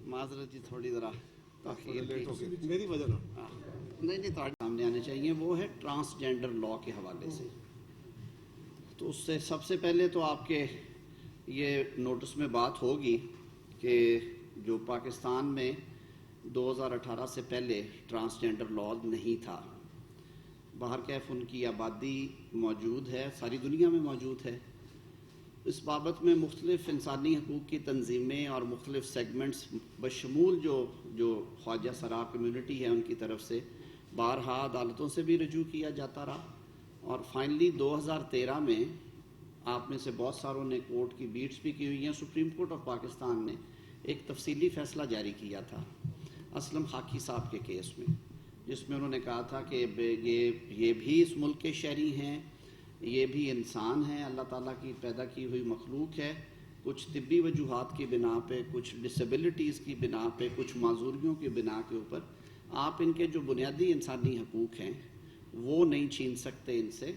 معذرت جی تھوڑی ذرا میری وجہ نہیں سامنے آنے چاہیے. وہ ہے ٹرانسجینڈر لا کے حوالے سے. تو اس سے سب سے پہلے تو آپ کے یہ نوٹس میں بات ہوگی کہ جو پاکستان میں 2018 سے پہلے ٹرانسجینڈر لا نہیں تھا. باہر کیف ان کی آبادی موجود ہے, ساری دنیا میں موجود ہے. اس بابت میں مختلف انسانی حقوق کی تنظیمیں اور مختلف سیگمنٹس بشمول جو خواجہ سرا کمیونٹی ہے ان کی طرف سے بارہا عدالتوں سے بھی رجوع کیا جاتا رہا. اور فائنلی 2013 میں آپ میں سے بہت ساروں نے کورٹ کی بیٹس بھی کی ہوئی ہیں. سپریم کورٹ آف پاکستان نے ایک تفصیلی فیصلہ جاری کیا تھا اسلم خاکی صاحب کے کیس میں, جس میں انہوں نے کہا تھا کہ یہ بھی اس ملک کے شہری ہیں, یہ بھی انسان ہیں, اللہ تعالیٰ کی پیدا کی ہوئی مخلوق ہے. کچھ طبی وجوہات کی بنا پہ, کچھ ڈسیبلٹیز کی بنا پہ, کچھ معذوریوں کی بنا کے اوپر آپ ان کے جو بنیادی انسانی حقوق ہیں وہ نہیں چھین سکتے ان سے.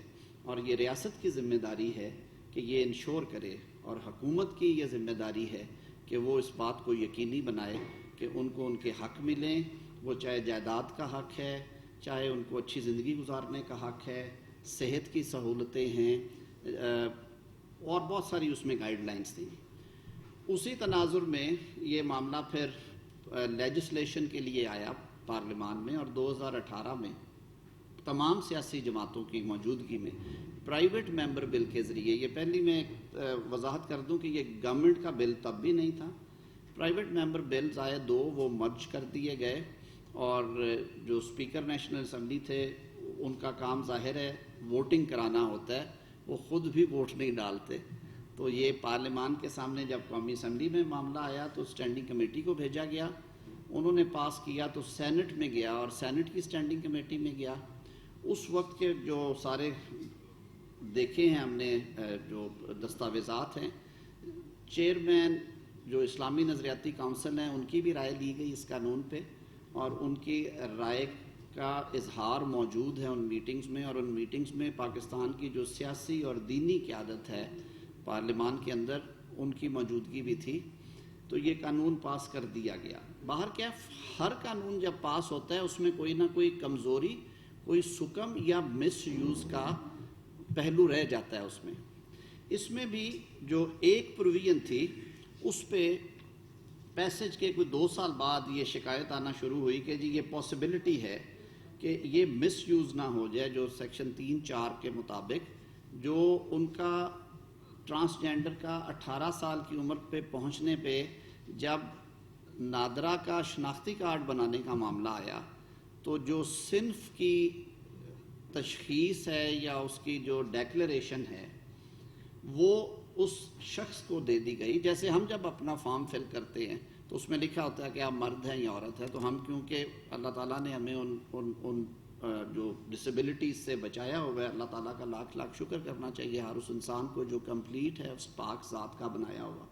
اور یہ ریاست کی ذمہ داری ہے کہ یہ انشور کرے, اور حکومت کی یہ ذمہ داری ہے کہ وہ اس بات کو یقینی بنائے کہ ان کو ان کے حق ملیں. وہ چاہے جائیداد کا حق ہے, چاہے ان کو اچھی زندگی گزارنے کا حق ہے, صحت کی سہولتیں ہیں, اور بہت ساری اس میں گائیڈ لائنس تھیں. اسی تناظر میں یہ معاملہ پھر لیجسلیشن کے لیے آیا پارلیمان میں, اور 2018 میں تمام سیاسی جماعتوں کی موجودگی میں پرائیویٹ ممبر بل کے ذریعے, یہ پہلی میں وضاحت کر دوں کہ یہ گورنمنٹ کا بل تب بھی نہیں تھا, پرائیویٹ ممبر بلز آئے دو, وہ مرج کر دیے گئے. اور جو اسپیکر نیشنل اسمبلی تھے ان کا کام ظاہر ہے ووٹنگ کرانا ہوتا ہے, وہ خود بھی ووٹ نہیں ڈالتے. تو یہ پارلیمان کے سامنے جب قومی اسمبلی میں معاملہ آیا تو اسٹینڈنگ کمیٹی کو بھیجا گیا, انہوں نے پاس کیا تو سینٹ میں گیا, اور سینٹ کی اسٹینڈنگ کمیٹی میں گیا. اس وقت کے جو سارے دیکھے ہیں ہم نے جو دستاویزات ہیں, چیئرمین جو اسلامی نظریاتی کونسل ہیں ان کی بھی رائے لی گئی اس قانون پہ, اور ان کی رائے کا اظہار موجود ہے ان میٹنگز میں. اور ان میٹنگز میں پاکستان کی جو سیاسی اور دینی قیادت ہے پارلیمان کے اندر, ان کی موجودگی بھی تھی. تو یہ قانون پاس کر دیا گیا. باہر کیف ہر قانون جب پاس ہوتا ہے اس میں کوئی نہ کوئی کمزوری, کوئی سکم یا مس یوز کا پہلو رہ جاتا ہے اس میں. اس میں بھی جو ایک پروویژن تھی اس پہ پیسج کے کوئی 2 سال بعد یہ شکایت آنا شروع ہوئی کہ جی یہ پاسبلٹی ہے کہ یہ مس یوز نہ ہو جائے, جو سیکشن 3(4) کے مطابق جو ان کا ٹرانسجینڈر کا 18 سال کی عمر پہ پہنچنے پہ جب نادرا کا شناختی کارڈ بنانے کا معاملہ آیا تو جو صنف کی تشخیص ہے یا اس کی جو ڈیکلریشن ہے وہ اس شخص کو دے دی گئی. جیسے ہم جب اپنا فارم فل کرتے ہیں تو اس میں لکھا ہوتا ہے کہ آپ مرد ہیں یا عورت ہے, تو ہم کیونکہ اللہ تعالیٰ نے ہمیں ان جو ڈسیبلٹیز سے بچایا ہوا ہے, اللہ تعالیٰ کا لاکھ لاکھ شکر کرنا چاہیے ہر اس انسان کو جو کمپلیٹ ہے, اس پاک ذات کا بنایا ہوا.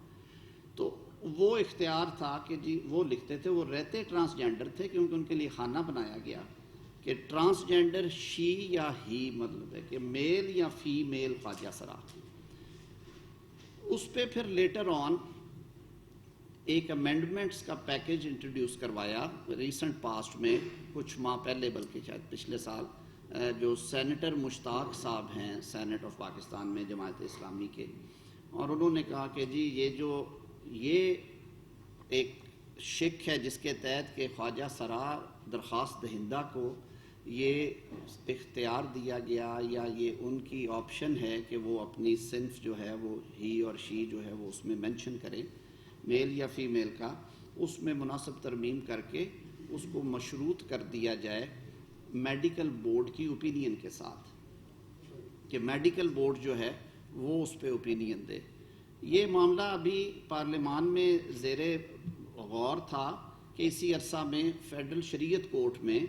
تو وہ اختیار تھا کہ جی وہ لکھتے تھے, وہ رہتے ٹرانسجینڈر تھے کیونکہ ان کے لیے خانہ بنایا گیا کہ ٹرانسجینڈر شی یا ہی, مطلب ہے کہ میل یا فیمیل خواجہ سرا. اس پہ پھر لیٹر آن ایک امینڈمنٹس کا پیکج انٹروڈیوس کروایا ریسنٹ پاسٹ میں, کچھ ماہ پہلے بلکہ شاید پچھلے سال, جو سینیٹر مشتاق صاحب ہیں سینٹ آف پاکستان میں جماعت اسلامی کے. اور انہوں نے کہا کہ جی یہ ایک شک ہے جس کے تحت کہ خواجہ سرا درخواست دہندہ کو یہ اختیار دیا گیا یا یہ ان کی آپشن ہے کہ وہ اپنی صنف جو ہے وہ ہی اور شی جو ہے وہ اس میں مینشن کریں, میل یا فیمیل کا, اس میں مناسب ترمیم کر کے اس کو مشروط کر دیا جائے میڈیکل بورڈ کی اوپینین کے ساتھ, کہ میڈیکل بورڈ جو ہے وہ اس پہ اوپینین دے. یہ معاملہ ابھی پارلیمان میں زیر غور تھا کہ اسی عرصہ میں فیڈرل شریعت کورٹ میں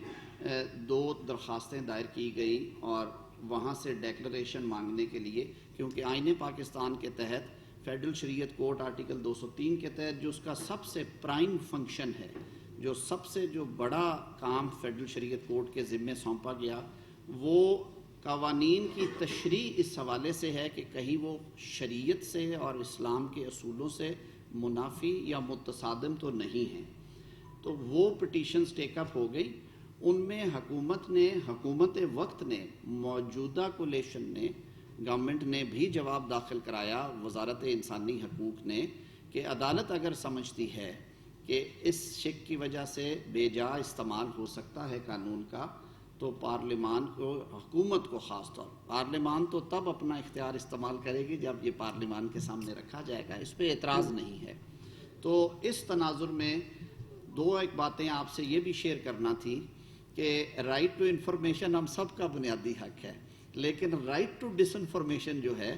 2 درخواستیں دائر کی گئی, اور وہاں سے ڈیکلریشن مانگنے کے لیے, کیونکہ آئین پاکستان کے تحت فیڈرل شریعت کورٹ آرٹیکل 203 کے تحت جو اس کا سب سے پرائم فنکشن ہے, جو سب سے جو بڑا کام فیڈرل شریعت کورٹ کے ذمے سونپا گیا, وہ قوانین کی تشریح اس حوالے سے ہے کہ کہیں وہ شریعت سے اور اسلام کے اصولوں سے منافی یا متصادم تو نہیں ہیں. تو وہ پٹیشنز ٹیک اپ ہو گئی. ان میں حکومت وقت نے، موجودہ کولیشن نے، گورنمنٹ نے بھی جواب داخل کرایا، وزارت انسانی حقوق نے، کہ عدالت اگر سمجھتی ہے کہ اس شک کی وجہ سے بے جا استعمال ہو سکتا ہے قانون کا، تو پارلیمان کو، حکومت کو خاص طور، پارلیمان تو تب اپنا اختیار استعمال کرے گی جب یہ پارلیمان کے سامنے رکھا جائے گا. اس پہ اعتراض نہیں ہے. تو اس تناظر میں ایک باتیں آپ سے یہ بھی شیئر کرنا تھی کہ رائٹ ٹو انفارمیشن ہم سب کا بنیادی حق ہے، لیکن رائٹ ٹو ڈس انفارمیشن جو ہے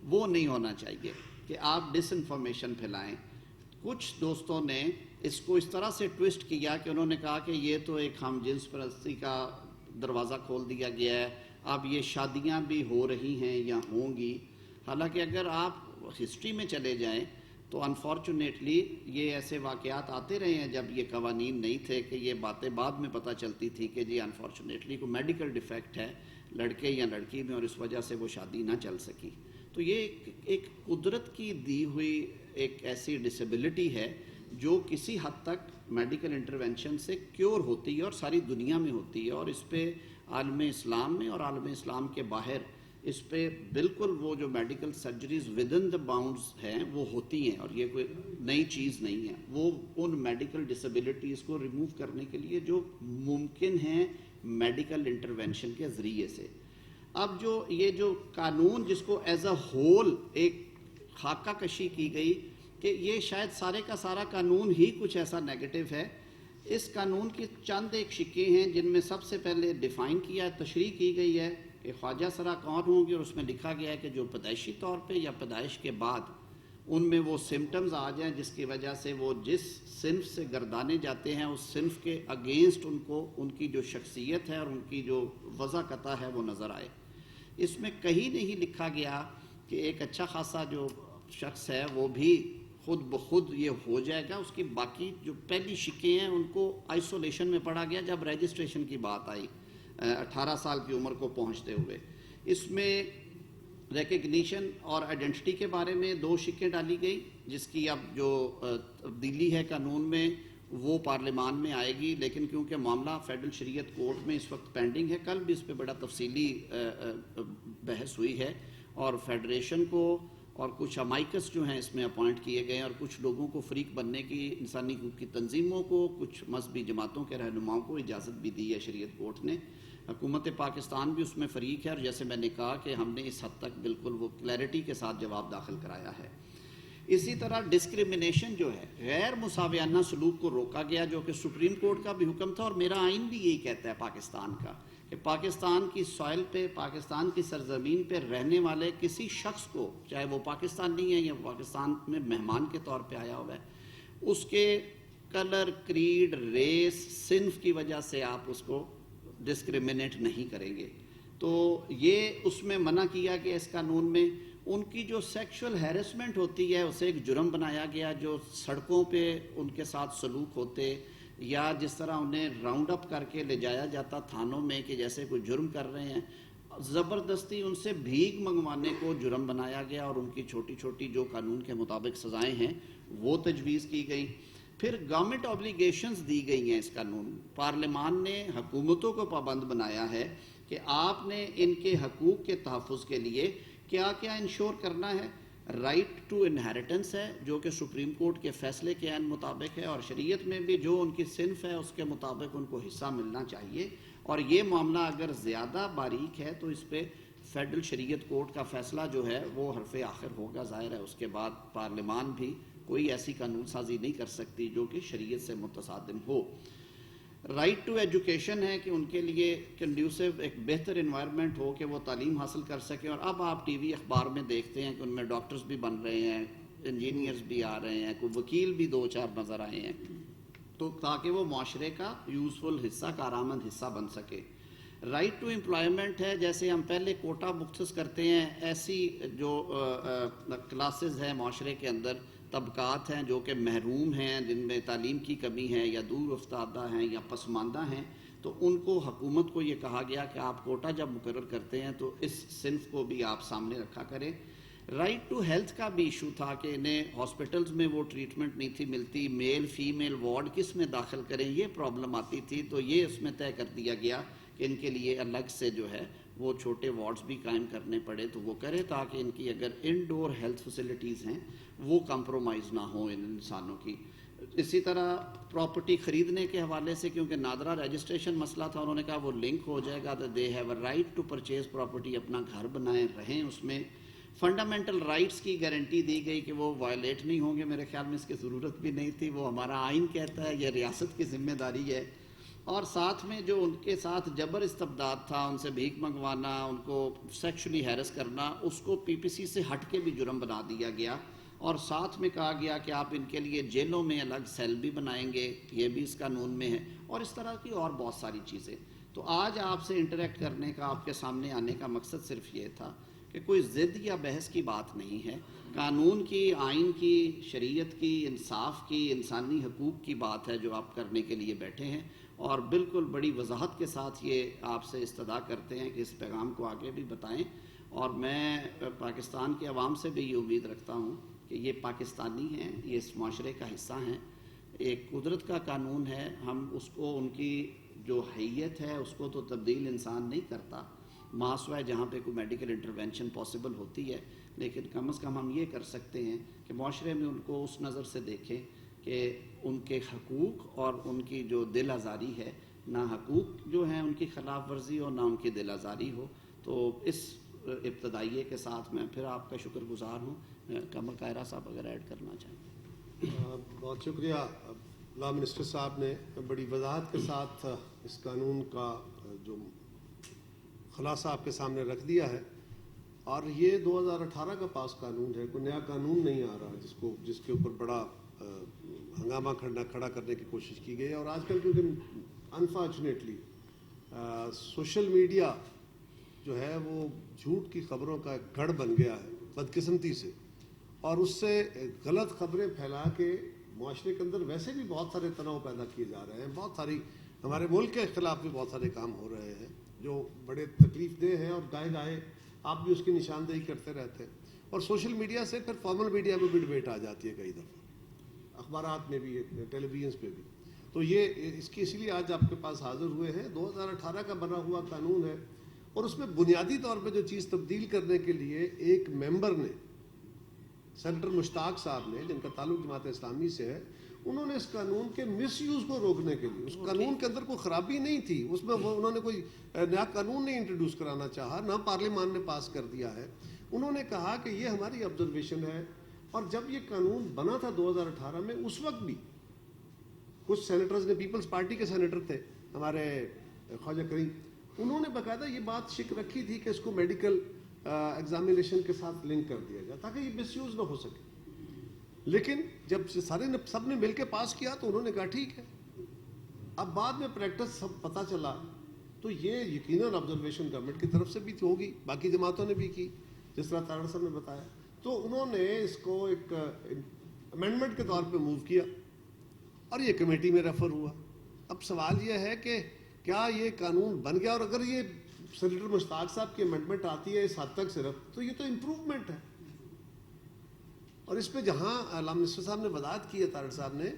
وہ نہیں ہونا چاہیے کہ آپ ڈس انفارمیشن پھیلائیں. کچھ دوستوں نے اس کو اس طرح سے ٹوسٹ کیا کہ انہوں نے کہا کہ یہ تو ایک ہم جنس پرستی کا دروازہ کھول دیا گیا ہے، اب یہ شادیاں بھی ہو رہی ہیں یا ہوں گی. حالانکہ اگر آپ ہسٹری میں چلے جائیں تو انفارچونیٹلی یہ ایسے واقعات آتے رہے ہیں جب یہ قوانین نہیں تھے کہ یہ باتیں بعد میں پتہ چلتی تھی کہ جی انفارچونیٹلی کوئی میڈیکل ڈیفیکٹ ہے لڑکے یا لڑکی میں اور اس وجہ سے وہ شادی نہ چل سکی. تو یہ ایک قدرت کی دی ہوئی ایک ایسی ڈسیبلٹی ہے جو کسی حد تک میڈیکل انٹرونشن سے کیور ہوتی ہے اور ساری دنیا میں ہوتی ہے، اور اس پہ عالم اسلام میں اور عالم اسلام کے باہر اس پہ بالکل وہ جو میڈیکل سرجریز ودن دا باؤنڈز ہیں وہ ہوتی ہیں، اور یہ کوئی نئی چیز نہیں ہے. وہ ان میڈیکل ڈسیبلٹیز کو ریموو کرنے کے لیے جو ممکن ہیں میڈیکل انٹرونشن کے ذریعے سے. اب یہ جو قانون جس کو ایز اے ہول ایک خاکہ کشی کی گئی کہ یہ شاید سارے کا سارا قانون ہی کچھ ایسا نیگیٹو ہے. اس قانون کی چند ایک شکیں ہیں جن میں سب سے پہلے ڈیفائن کیا ہے، تشریح کی گئی ہے کہ خواجہ سرا کون ہوں گے، اور اس میں لکھا گیا ہے کہ جو پیدائشی طور پہ یا پیدائش کے بعد ان میں وہ سمٹمز آ جائیں جس کی وجہ سے وہ جس صنف سے گردانے جاتے ہیں اس صنف کے اگینسٹ ان کو ان کی جو شخصیت ہے اور ان کی جو وضاقتہ ہے وہ نظر آئے. اس میں کہیں نہیں لکھا گیا کہ ایک اچھا خاصا جو شخص ہے وہ بھی خود بخود یہ ہو جائے گا. اس کی باقی جو پہلی شکیں ہیں ان کو آئسولیشن میں پڑھا گیا جب رجسٹریشن کی بات آئی 18 سال کی عمر کو پہنچتے ہوئے. اس میں ریکگنیشن اور آئیڈینٹی کے بارے میں 2 شکیں ڈالی گئی جس کی اب جو تبدیلی ہے قانون میں وہ پارلیمان میں آئے گی، لیکن کیونکہ معاملہ فیڈرل شریعت کورٹ میں اس وقت پینڈنگ ہے، کل بھی اس پہ بڑا تفصیلی بحث ہوئی ہے، اور فیڈریشن کو اور کچھ امائکس جو ہیں اس میں اپوائنٹ کیے گئے ہیں، اور کچھ لوگوں کو فریق بننے کی، انسانی حقوق کی تنظیموں کو، کچھ مذہبی جماعتوں کے رہنماؤں کو اجازت بھی دی ہے شریعت کورٹ نے. حکومت پاکستان بھی اس میں فریق ہے، اور جیسے میں نے کہا کہ ہم نے اس حد تک بالکل وہ کلیئرٹی کے ساتھ جواب داخل کرایا ہے. اسی طرح ڈسکریمنیشن جو ہے، غیر مساویانہ سلوک کو روکا گیا، جو کہ سپریم کورٹ کا بھی حکم تھا اور میرا آئین بھی یہی کہتا ہے پاکستان کا، کہ پاکستان کی سوائل پہ، پاکستان کی سرزمین پہ رہنے والے کسی شخص کو، چاہے وہ پاکستانی ہے یا پاکستان میں مہمان کے طور پہ آیا ہوا ہے، اس کے کلر، کریڈ، ریس، صنف کی وجہ سے آپ اس کو ڈسکریمنیٹ نہیں کریں گے. تو یہ اس میں منع کیا کہ اس قانون میں ان کی جو سیکشول ہیرسمنٹ ہوتی ہے اسے ایک جرم بنایا گیا. جو سڑکوں پہ ان کے ساتھ سلوک ہوتے یا جس طرح انہیں راؤنڈ اپ کر کے لے جایا جاتا تھانوں میں کہ جیسے کوئی جرم کر رہے ہیں، زبردستی ان سے بھیک منگوانے کو جرم بنایا گیا، اور ان کی چھوٹی چھوٹی جو قانون کے مطابق سزائیں ہیں وہ تجویز کی گئی. پھر گورنمنٹ اوبلیگیشنز دی گئی ہیں اس قانون. پارلیمان نے حکومتوں کو پابند بنایا ہے کہ آپ نے ان کے حقوق کے تحفظ کے لیے کیا کیا انشور کرنا ہے. رائٹ ٹو انہیریٹنس ہے جو کہ سپریم کورٹ کے فیصلے کے عین مطابق ہے، اور شریعت میں بھی جو ان کی صنف ہے اس کے مطابق ان کو حصہ ملنا چاہیے. اور یہ معاملہ اگر زیادہ باریک ہے تو اس پہ فیڈرل شریعت کورٹ کا فیصلہ جو ہے وہ حرف آخر ہوگا. ظاہر ہے اس کے بعد پارلیمان بھی کوئی ایسی قانون سازی نہیں کر سکتی جو کہ شریعت سے متصادم ہو. رائٹ ٹو ایجوکیشن ہے کہ ان کے لیے کنڈیوسو ایک بہتر انوائرمنٹ ہو کہ وہ تعلیم حاصل کر سکیں. اور اب آپ ٹی وی اخبار میں دیکھتے ہیں کہ ان میں ڈاکٹرز بھی بن رہے ہیں، انجینئرز بھی آ رہے ہیں، کوئی وکیل بھی 2-4 نظر آئے ہیں، تو تاکہ وہ معاشرے کا یوزفل حصہ، کارآمد حصہ بن سکے. رائٹ ٹو امپلائمنٹ ہے، جیسے ہم پہلے کوٹا مختص کرتے ہیں، ایسی جو کلاسز ہیں معاشرے کے اندر، طبقات ہیں جو کہ محروم ہیں، جن میں تعلیم کی کمی ہے یا دور افتادہ ہیں یا پسماندہ ہیں، تو ان کو حکومت کو یہ کہا گیا کہ آپ کوٹا جب مقرر کرتے ہیں تو اس صنف کو بھی آپ سامنے رکھا کریں. رائٹ ٹو ہیلتھ کا بھی ایشو تھا کہ انہیں ہاسپٹلز میں وہ ٹریٹمنٹ نہیں تھی ملتی, میل فیمیل وارڈ کس میں داخل کریں, یہ پرابلم آتی تھی. تو یہ اس میں طے کر دیا گیا کہ ان کے لیے الگ سے جو ہے وہ چھوٹے وارڈز بھی قائم کرنے پڑے تو وہ کرے, تاکہ ان کی اگر انڈور ہیلتھ فیسلٹیز ہیں وہ کمپرومائز نہ ہوں ان انسانوں کی. اسی طرح پراپرٹی خریدنے کے حوالے سے, کیونکہ نادرا رجسٹریشن مسئلہ تھا, انہوں نے کہا وہ لنک ہو جائے گا, they have a right to purchase property, اپنا گھر بنائیں رہیں اس میں. فنڈامنٹل رائٹس کی گارنٹی دی گئی کہ وہ وائلیٹ نہیں ہوں گے. میرے خیال میں اس کی ضرورت بھی نہیں تھی, وہ ہمارا آئین کہتا ہے, یہ ریاست کی ذمہ داری ہے. اور ساتھ میں جو ان کے ساتھ جبر استبداد تھا, ان سے بھیک منگوانا, ان کو سیکشولی ہیرس کرنا, اس کو پی پی سی سے ہٹ کے بھی جرم بنا دیا گیا. اور ساتھ میں کہا گیا کہ آپ ان کے لیے جیلوں میں الگ سیل بھی بنائیں گے, یہ بھی اس قانون میں ہے, اور اس طرح کی اور بہت ساری چیزیں. تو آج آپ سے انٹریکٹ کرنے کا, آپ کے سامنے آنے کا مقصد صرف یہ تھا کہ کوئی ضد یا بحث کی بات نہیں ہے, قانون کی, آئین کی, شریعت کی, انصاف کی, انسانی حقوق کی بات ہے جو آپ کرنے کے لیے بیٹھے ہیں. اور بالکل بڑی وضاحت کے ساتھ یہ آپ سے استدعا کرتے ہیں کہ اس پیغام کو آگے بھی بتائیں. اور میں پاکستان کے عوام سے بھی یہ امید رکھتا ہوں کہ یہ پاکستانی ہیں, یہ اس معاشرے کا حصہ ہیں. ایک قدرت کا قانون ہے, ہم اس کو, ان کی جو حیت ہے اس کو تو تبدیل انسان نہیں کرتا, ماسوائے جہاں پہ کوئی میڈیکل انٹرونشن پاسبل ہوتی ہے, لیکن کم از کم ہم یہ کر سکتے ہیں کہ معاشرے میں ان کو اس نظر سے دیکھیں کہ ان کے حقوق اور ان کی جو دل آزاری ہے, نہ حقوق جو ہیں ان کی خلاف ورزی ہو, نہ ان کی دل آزاری ہو. تو اس ابتدائیے کے ساتھ میں پھر آپ کا شکر گزار ہوں. قمر کائرہ صاحب اگر ایڈ کرنا چاہیں. بہت شکریہ. لا منسٹر صاحب نے بڑی وضاحت کے ساتھ اس قانون کا جو خلاصہ آپ کے سامنے رکھ دیا ہے. اور یہ 2018 کا پاس قانون ہے, کوئی نیا قانون نہیں آ رہا جس کے اوپر بڑا ہنگامہ کھڑا کرنے کی کوشش کی گئی ہے. اور آج کل کیونکہ انفارچونیٹلی سوشل میڈیا جو ہے وہ جھوٹ کی خبروں کا گڑھ بن گیا ہے بدقسمتی سے, اور اس سے غلط خبریں پھیلا کے معاشرے کے اندر ویسے بھی بہت سارے تناؤ پیدا کیے جا رہے ہیں. بہت ساری ہمارے ملک کے خلاف بھی بہت سارے کام ہو رہے ہیں جو بڑے تکلیف دہ ہیں, اور گاہے گاہے آپ بھی اس کی نشاندہی کرتے رہتے ہیں. اور سوشل میڈیا سے پھر فارمل میڈیا میں بھی ڈبیٹ آ جاتی ہے, کئی دفعہ اخبارات میں بھی, ٹیلی ویژنس پہ بھی. تو یہ اسی لیے آج آپ کے پاس حاضر ہوئے ہیں. 2018 کا بنا ہوا قانون ہے, اور اس میں بنیادی طور پہ جو چیز تبدیل کرنے کے لیے ایک ممبر نے, سینیٹر مشتاق صاحب نے, جن کا تعلق جماعت اسلامی سے ہے, انہوں نے اس قانون کے مس یوز کو روکنے کے لیے, اس قانون کے اندر کوئی خرابی نہیں تھی, اس میں انہوں نے کوئی نیا قانون نہیں انٹروڈیوس کرانا چاہا, نہ پارلیمان نے پاس کر دیا ہے. انہوں نے کہا کہ یہ ہماری آبزرویشن ہے. اور جب یہ قانون بنا تھا 2018 میں, اس وقت بھی کچھ سینیٹرز نے, پیپلز پارٹی کے سینیٹر تھے ہمارے خواجہ کریم, انہوں نے باقاعدہ یہ بات شک رکھی تھی کہ اس کو میڈیکل ایگزامینیشن کے ساتھ لنک کر دیا جائے تاکہ یہ مس یوز نہ ہو سکے. لیکن جب سب نے مل کے پاس کیا تو انہوں نے کہا ٹھیک ہے. اب بعد میں پریکٹس سب پتہ چلا تو یہ یقیناً آبزرویشن گورنمنٹ کی طرف سے بھی ہوگی, باقی جماعتوں نے بھی کی, جس طرح طاہر صاحب نے بتایا. تو انہوں نے اس کو ایک امینڈمنٹ کے طور پہ موو کیا, اور یہ کمیٹی میں ریفر ہوا. اب سوال یہ ہے کہ کیا یہ قانون بن گیا, اور اگر یہ سینیٹر مشتاق صاحب کی امینڈمنٹ آتی ہے اس حد تک صرف, تو یہ تو امپروومنٹ ہے. اور اس پہ جہاں علامہ منسٹر صاحب نے وضاحت کی ہے, طاہر صاحب نے,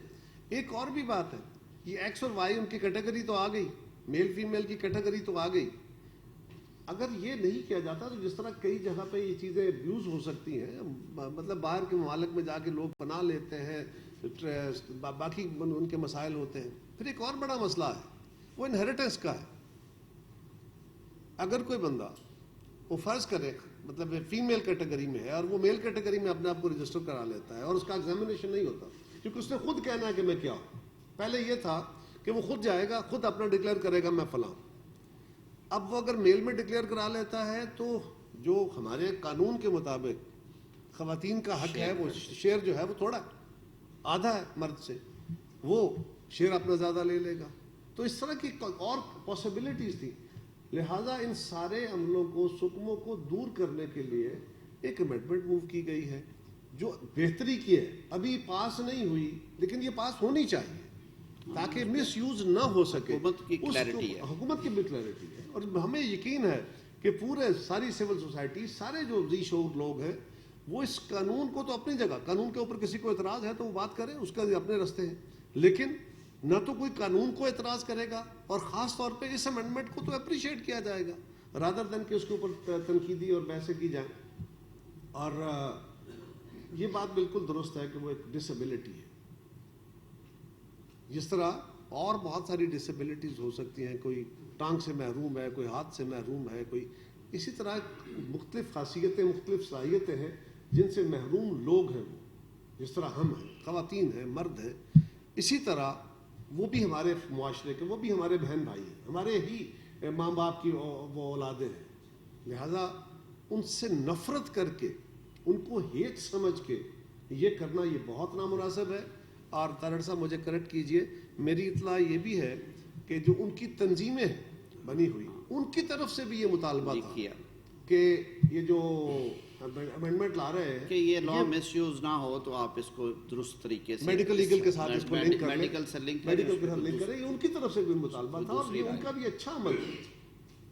ایک اور بھی بات ہے, یہ ایکس اور وائی ان کی کیٹیگری تو آ گئی, میل فیمیل کی کیٹیگری تو آ گئی. اگر یہ نہیں کیا جاتا تو جس طرح کئی جگہ پہ یہ چیزیں ابیوز ہو سکتی ہیں, مطلب باہر کے ممالک میں جا کے لوگ پناہ لیتے ہیں, باقی ان کے مسائل ہوتے ہیں. پھر ایک اور بڑا مسئلہ ہے, وہ انہیریٹنس کا ہے. اگر کوئی بندہ, وہ فرض کرے مطلب فیمیل کیٹیگری میں ہے, اور وہ میل کیٹیگری میں اپنے آپ کو رجسٹر کرا لیتا ہے, اور اس کا ایگزامینیشن نہیں ہوتا, کیونکہ اس نے خود کہنا ہے کہ میں کیا ہوں. پہلے یہ تھا کہ وہ خود جائے گا, خود اپنا ڈکلیئر کرے گا میں فلاں. اب وہ اگر میل میں ڈکلیئر کرا لیتا ہے تو جو ہمارے قانون کے مطابق خواتین کا حق ہے, وہ شیئر جو ہے وہ تھوڑا آدھا ہے مرد سے, وہ شیئر اپنا زیادہ لے لے گا. تو اس طرح کی اور پاسبلٹیز تھی. لہٰذا ان سارے عملوں کو, سکموں کو دور کرنے کے لیے ایک امینڈمنٹ موو کی گئی ہے جو بہتری کی ہے. ابھی پاس نہیں ہوئی, لیکن یہ پاس ہونی چاہیے. تاکہ مس یوز نہ ہو سکے. حکومت کی کلیئرٹی ہے. حکومت کی بھی کلیئرٹی ہے, اور ہمیں یقین ہے کہ پورے ساری سول سوسائٹی, سارے جو ذی شعور لوگ ہیں, وہ اس قانون کو تو اپنی جگہ, قانون کے اوپر کسی کو اعتراض ہے تو وہ بات کرے, اس کا اپنے راستے ہیں, لیکن نہ تو کوئی قانون کو اعتراض کرے گا, اور خاص طور پہ اس امینڈمنٹ کو تو اپریشیٹ کیا جائے گا رادر دین کہ اس کے اوپر تنقیدی اور بحثیں کی جائیں. اور یہ بات بالکل درست ہے کہ وہ ایک ڈسیبلٹی ہے, جس طرح اور بہت ساری ڈسیبلٹیز ہو سکتی ہیں, کوئی ٹانگ سے محروم ہے, کوئی ہاتھ سے محروم ہے, کوئی اسی طرح مختلف خاصیتیں, مختلف صلاحیتیں ہیں جن سے محروم لوگ ہیں. وہ جس طرح ہم ہیں, خواتین ہیں, مرد ہیں, اسی طرح وہ بھی ہمارے معاشرے کے, وہ بھی ہمارے بہن بھائی ہیں, ہمارے ہی ماں باپ کی وہ اولادیں ہیں. لہذا ان سے نفرت کر کے, ان کو ہیٹ سمجھ کے یہ کرنا یہ بہت نامناسب ہے. اور طاہر صاحب مجھے کریکٹ کیجئے, میری اطلاع یہ بھی ہے کہ جو ان کی تنظیمیں بنی ہوئی, ان کی طرف سے بھی یہ مطالبہ تھا کہ یہ جو امینڈمنٹ لا رہے ہیں کہ یہ لا مس یوز نہ ہو, تو آپ اس کو درست طریقے سے میڈیکل لیگل کے ساتھ اس کو لنک کریں, میڈیکل سے لنک کریں. یہ ان کی طرف سے بھی مطالبہ تھا, اور یہ ان کا بھی اچھا عمل ہے.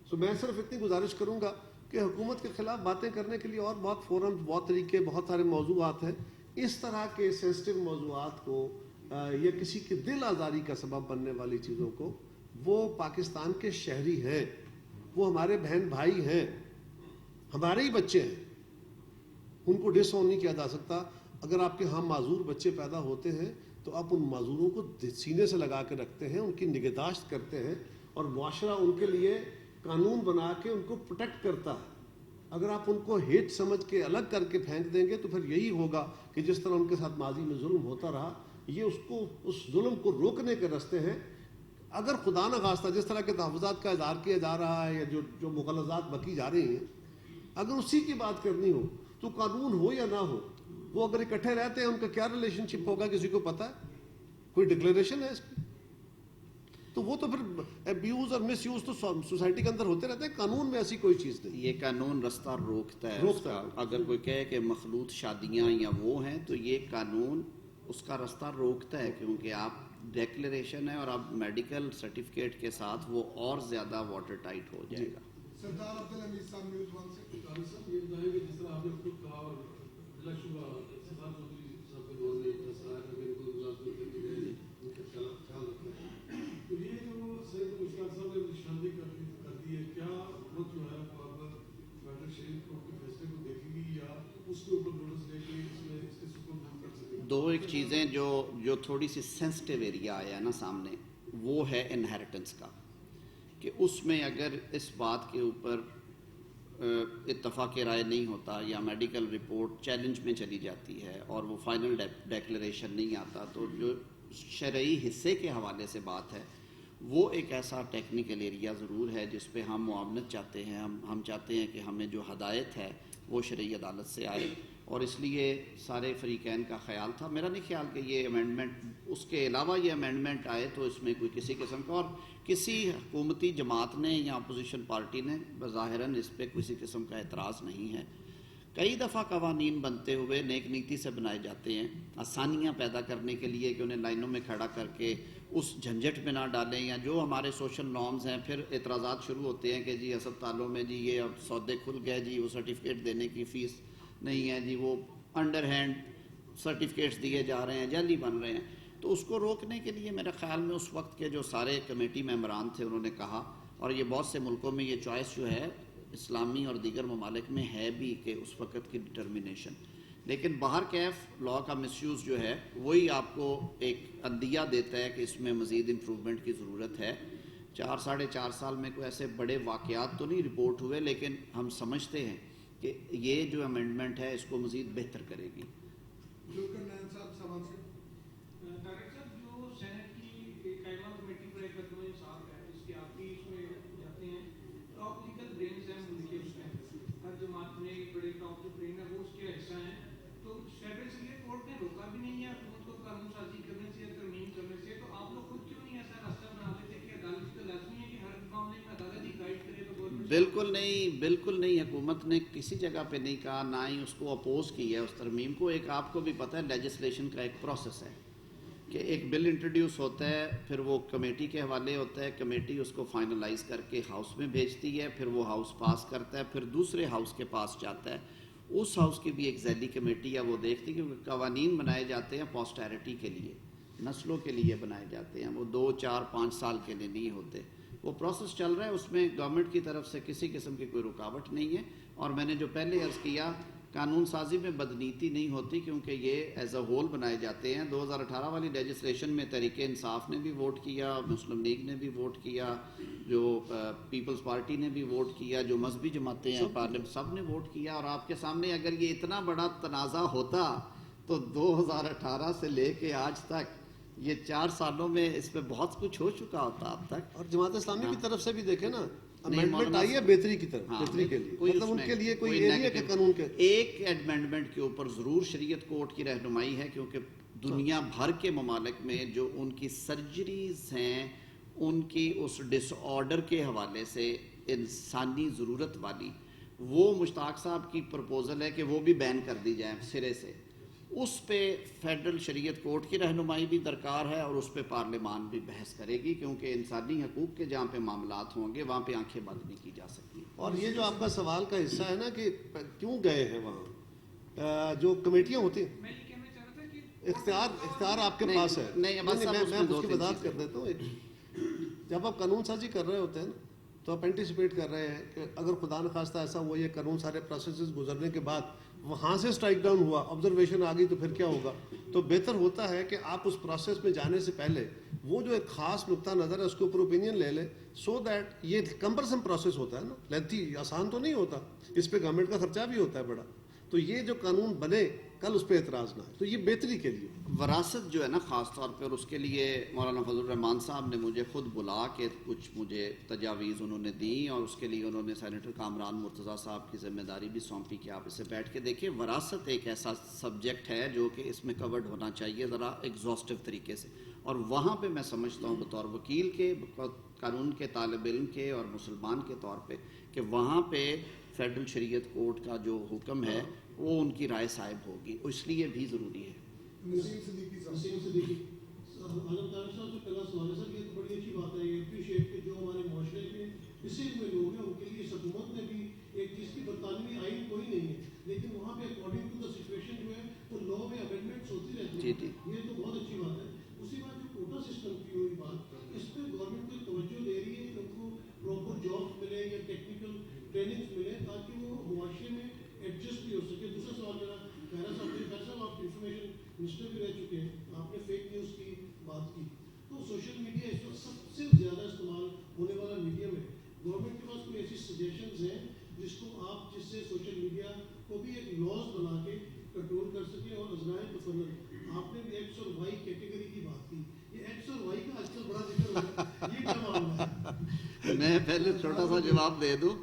تو میں صرف اتنی گزارش کروں گا کہ حکومت کے خلاف باتیں کرنے کے لیے اور بہت فورم, بہت طریقے, بہت سارے موضوعات ہیں. اس طرح کے سینسٹیو موضوعات کو یا کسی کے دل آزاری کا سبب بننے والی چیزوں کو, وہ پاکستان کے شہری ہیں, وہ ہمارے بہن بھائی ہیں, ہمارے ہی بچے ہیں, ان کو ڈس آن نہیں کیا جا سکتا. اگر آپ کے ہاں معذور بچے پیدا ہوتے ہیں تو آپ ان معذوروں کو سینے سے لگا کے رکھتے ہیں, ان کی نگہداشت کرتے ہیں, اور معاشرہ ان کے لیے قانون بنا کے ان کو پروٹیکٹ کرتا ہے. اگر آپ ان کو ہیٹ سمجھ کے الگ کر کے پھینک دیں گے تو پھر یہی ہوگا کہ جس طرح ان کے ساتھ ماضی میں ظلم ہوتا رہا, یہ اس ظلم کو روکنے کے راستے ہیں. اگر خدا نہ خواستہ جس طرح کے تحفظات کا اظہار کیا جا رہا ہے, یا جو مغالطات بکی جا رہی ہیں, اگر اسی کی بات کرنی ہو تو قانون ہو یا نہ ہو, وہ اگر اکٹھے رہتے ہیں ان کا کیا ریلیشن شپ ہوگا کسی کو پتہ ہے؟ کوئی ڈکلیریشن ہے اس کی؟ تو وہ تو پھر ابیوز اور مس یوز تو سوسائٹی کے اندر ہوتے رہتے ہیں. قانون میں ایسی کوئی چیز نہیں. یہ قانون رستہ روکتا ہے. اگر کوئی کہے کہ مخلوط شادیاں یا وہ ہیں, تو یہ قانون اس کا رستہ روکتا ہے, کیونکہ آپ ڈیکلیریشن ہے اور آپ میڈیکل سرٹیفکیٹ کے ساتھ وہ اور زیادہ واٹر ٹائٹ ہو جائے گا. سردار عبدالحمید صاحب نیوز ون سے یہ بتائیں کہ جس طرح آپ نے خود کہا, اور بلا شبہ سردار چودھری صاحب کے دور میں فیصلہ ہے کہ کو ملازمت کر کے گئے, ان کا خیال رکھنا ہے. تو یہ جو سید مشتاق صاحب نے نشاندہی کر دی ہے, کیا حکومت جو ہے وہ اب فیڈرل شریف کورٹ کے فیصلے کو دیکھے گی, یا اس کے اوپر نوٹس لے کے اس کے سکون کر سکے گی؟ دو ایک چیزیں جو تھوڑی سی سینسٹیو ایریا آیا نا سامنے, وہ ہے انہیریٹنس کا, کہ اس میں اگر اس بات کے اوپر اتفاق رائے نہیں ہوتا, یا میڈیکل رپورٹ چیلنج میں چلی جاتی ہے اور وہ فائنل ڈیکلیریشن نہیں آتا, تو جو شرعی حصے کے حوالے سے بات ہے, وہ ایک ایسا ٹیکنیکل ایریا ضرور ہے جس پہ ہم معاونت چاہتے ہیں. ہم چاہتے ہیں کہ ہمیں جو ہدایت ہے وہ شرعی عدالت سے آئے, اور اس لیے سارے فریقین کا خیال تھا. میرا نہیں خیال کہ یہ امینڈمنٹ, اس کے علاوہ یہ امینڈمنٹ آئے تو اس میں کوئی کسی قسم کا, اور کسی حکومتی جماعت نے یا اپوزیشن پارٹی نے بظاہراً اس پہ کسی قسم کا اعتراض نہیں ہے. کئی دفعہ قوانین بنتے ہوئے نیک نیتی سے بنائے جاتے ہیں, آسانیاں پیدا کرنے کے لیے کہ انہیں لائنوں میں کھڑا کر کے اس جھنجھٹ میں نہ ڈالیں, یا جو ہمارے سوشل نارمز ہیں, پھر اعتراضات شروع ہوتے ہیں کہ جی ہسپتالوں میں جی یہ اب سودے کھل گئے, جی وہ سرٹیفکیٹ دینے کی فیس نہیں ہے, جی وہ انڈر ہینڈ سرٹیفکیٹس دیے جا رہے ہیں, جعلی بن رہے ہیں. تو اس کو روکنے کے لیے میرے خیال میں اس وقت کے جو سارے کمیٹی ممبران تھے انہوں نے کہا, اور یہ بہت سے ملکوں میں یہ چوائس جو ہے اسلامی اور دیگر ممالک میں ہے بھی کہ اس وقت کی ڈٹرمنیشن, لیکن باہر کیف لاء کا مس یوز جو ہے وہی آپ کو ایک عندیہ دیتا ہے کہ اس میں مزید امپرومنٹ کی ضرورت ہے. 4-4.5 سال میں کوئی ایسے بڑے واقعات تو نہیں رپورٹ ہوئے, لیکن ہم سمجھتے ہیں کہ یہ جو امینڈمنٹ ہے اس کو مزید بہتر کرے گی. بالکل نہیں, حکومت نے کسی جگہ پہ نہیں کہا, نہ ہی اس کو اپوز کی ہے اس ترمیم کو. ایک آپ کو بھی پتہ ہے لیجسلیشن کا ایک پروسیس ہے, کہ ایک بل انٹروڈیوس ہوتا ہے، پھر وہ کمیٹی کے حوالے ہوتا ہے، کمیٹی اس کو فائنلائز کر کے ہاؤس میں بھیجتی ہے، پھر وہ ہاؤس پاس کرتا ہے، پھر دوسرے ہاؤس کے پاس جاتا ہے، اس ہاؤس کی بھی ایک ذیلی کمیٹی ہے، وہ دیکھتی ہے کیونکہ قوانین بنائے جاتے ہیں پوسٹیرٹی کے لیے، نسلوں کے لیے بنائے جاتے ہیں، وہ 2 4 5 سال کے لیے نہیں ہوتے. وہ پروسیس چل رہا ہے، اس میں گورنمنٹ کی طرف سے کسی قسم کی کوئی رکاوٹ نہیں ہے. اور میں نے جو پہلے عرض کیا، قانون سازی میں بدنیتی نہیں ہوتی کیونکہ یہ ایز اے ہول بنائے جاتے ہیں. 2018 والی لیجسلیشن میں تحریک انصاف نے بھی ووٹ کیا، مسلم لیگ نے بھی ووٹ کیا، جو پیپلز پارٹی نے بھی ووٹ کیا، جو مذہبی جماعتیں ہیں پارلیمنٹ سب نے ووٹ کیا. اور آپ کے سامنے اگر یہ اتنا بڑا تنازع ہوتا تو 2018 سے لے کے آج تک یہ 4 سالوں میں اس پہ بہت کچھ ہو چکا ہوتا اب تک. اور جماعت اسلامی کی طرف سے بھی دیکھیں نا، نہیں، امینڈمنٹ آئی ہے بہتری کی طرف، بہتری کے لیے، مطلب ان کے لیے کوئی ایریا کے قانون کے ایک ایڈمنڈمنٹ کے اوپر ضرور شریعت کورٹ کی رہنمائی ہے، کیونکہ دنیا بھر کے ممالک میں جو ان کی سرجریز ہیں، ان کی اس ڈس آرڈر کے حوالے سے انسانی ضرورت والی، وہ مشتاق صاحب کی پرپوزل ہے کہ وہ بھی بین کر دی جائیں سرے سے. اس پہ فیڈرل شریعت کورٹ کی رہنمائی بھی درکار ہے اور اس پہ پارلیمان بھی بحث کرے گی، کیونکہ انسانی حقوق کے جہاں پہ معاملات ہوں گے وہاں پہ آنکھیں بند نہیں کی جا سکتی. اور یہ جو آپ کا سوال کا حصہ ہے نا کہ کیوں گئے ہیں وہاں، جو کمیٹیاں ہوتی ہیں، اختیار آپ کے پاس ہے. نہیں، میں اس کی وضاحت کر دیتا ہوں. جب آپ قانون سازی کر رہے ہوتے ہیں نا تو آپ اینٹیسپیٹ کر رہے ہیں کہ اگر خدا نخواستہ ایسا ہوا، یہ قانون سارے پروسیسز گزرنے کے بعد وہاں سے اسٹرائک ڈاؤن ہوا، آبزرویشن آ گئی، تو پھر کیا ہوگا. تو بہتر ہوتا ہے کہ آپ اس پروسیس میں جانے سے پہلے وہ جو ایک خاص نقطہ نظر ہے اس کے اوپر اوپینین لے لیں، سو دیٹ یہ کمپرسن پروسیس ہوتا ہے نا، لینتھی، آسان تو نہیں ہوتا، اس پہ گورنمنٹ کا خرچہ بھی ہوتا ہے بڑا. تو یہ جو قانون بنے کل اس پہ اعتراض نہ ہے، تو یہ بہتری کے لیے. وراثت جو ہے نا خاص طور پہ، اور اس کے لیے مولانا فضل الرحمان صاحب نے مجھے خود بلا کے کچھ مجھے تجاویز انہوں نے دیں، اور اس کے لیے انہوں نے سینیٹر کامران مرتضیٰ صاحب کی ذمہ داری بھی سونپی کہ آپ اسے بیٹھ کے دیکھیں. وراثت ایک ایسا سبجیکٹ ہے جو کہ اس میں کورڈ ہونا چاہیے ذرا ایگزاسٹو طریقے سے، اور وہاں پہ میں سمجھتا ہوں بطور وکیل کے، قانون کے طالب علم کے اور مسلمان کے طور پہ، کہ وہاں پہ فیڈرل شریعت کورٹ کا جو حکم ہے وہ ان کی رائے صاحب ہوگی، اس لیے بھی ضروری ہے. نسیم صدیقی عالم طارق صاحب جو پہلا سوال ہے سر، یہ تو بڑی اچھی بات ہے، یہ اپریشیٹ کہ جو ہمارے معاشرے میں پسے ہوئے لوگ ہیں ان کے لیے اس حکومت نے بھی ایک چیز کی برطانوی آئین کوئی نہیں ہے، لیکن وہاں پہ اکارڈنگ ٹو دا سچویشن جو ہے وہ لا میں امینڈمنٹس ہوتی رہتی ہیں. یہ تو بہت اچھی بات ہے. اسی بات جو کوٹا سسٹم کی ہوئی بات، اس پہ گورنمنٹ کوئی توجہ دے رہی ہے کہ ان کو پراپر جابس ملے یا ٹیکنیکل ٹریننگس ملے تاکہ وہ معاشرے میں ایڈجسٹ بھی ہو سکے. دوسرا سوال میرا خیرا صاحب، آپ انفارمیشن منسٹر بھی رہ چکے ہیں، آپ نے فیک نیوز کی بات کی، تو سوشل میڈیا اس وقت سب سے زیادہ استعمال ہونے والا میڈیم ہے. گورنمنٹ کے پاس کوئی ایسی سجیشنز ہیں جس کو آپ، جس سے سوشل میڈیا کو بھی ایک لاز بنا کے کنٹرول کر سکیں؟ اور ازرائے تفرق، آپ نے بھی ایکس اور وائی کیٹیگری کی بات کی، یہ ایکس اور وائی کا آج کل بڑا ذکر ہو رہا ہے، یہ کیا معاملہ ہے؟ میں پہلے چھوٹا سا جواب دے دوں.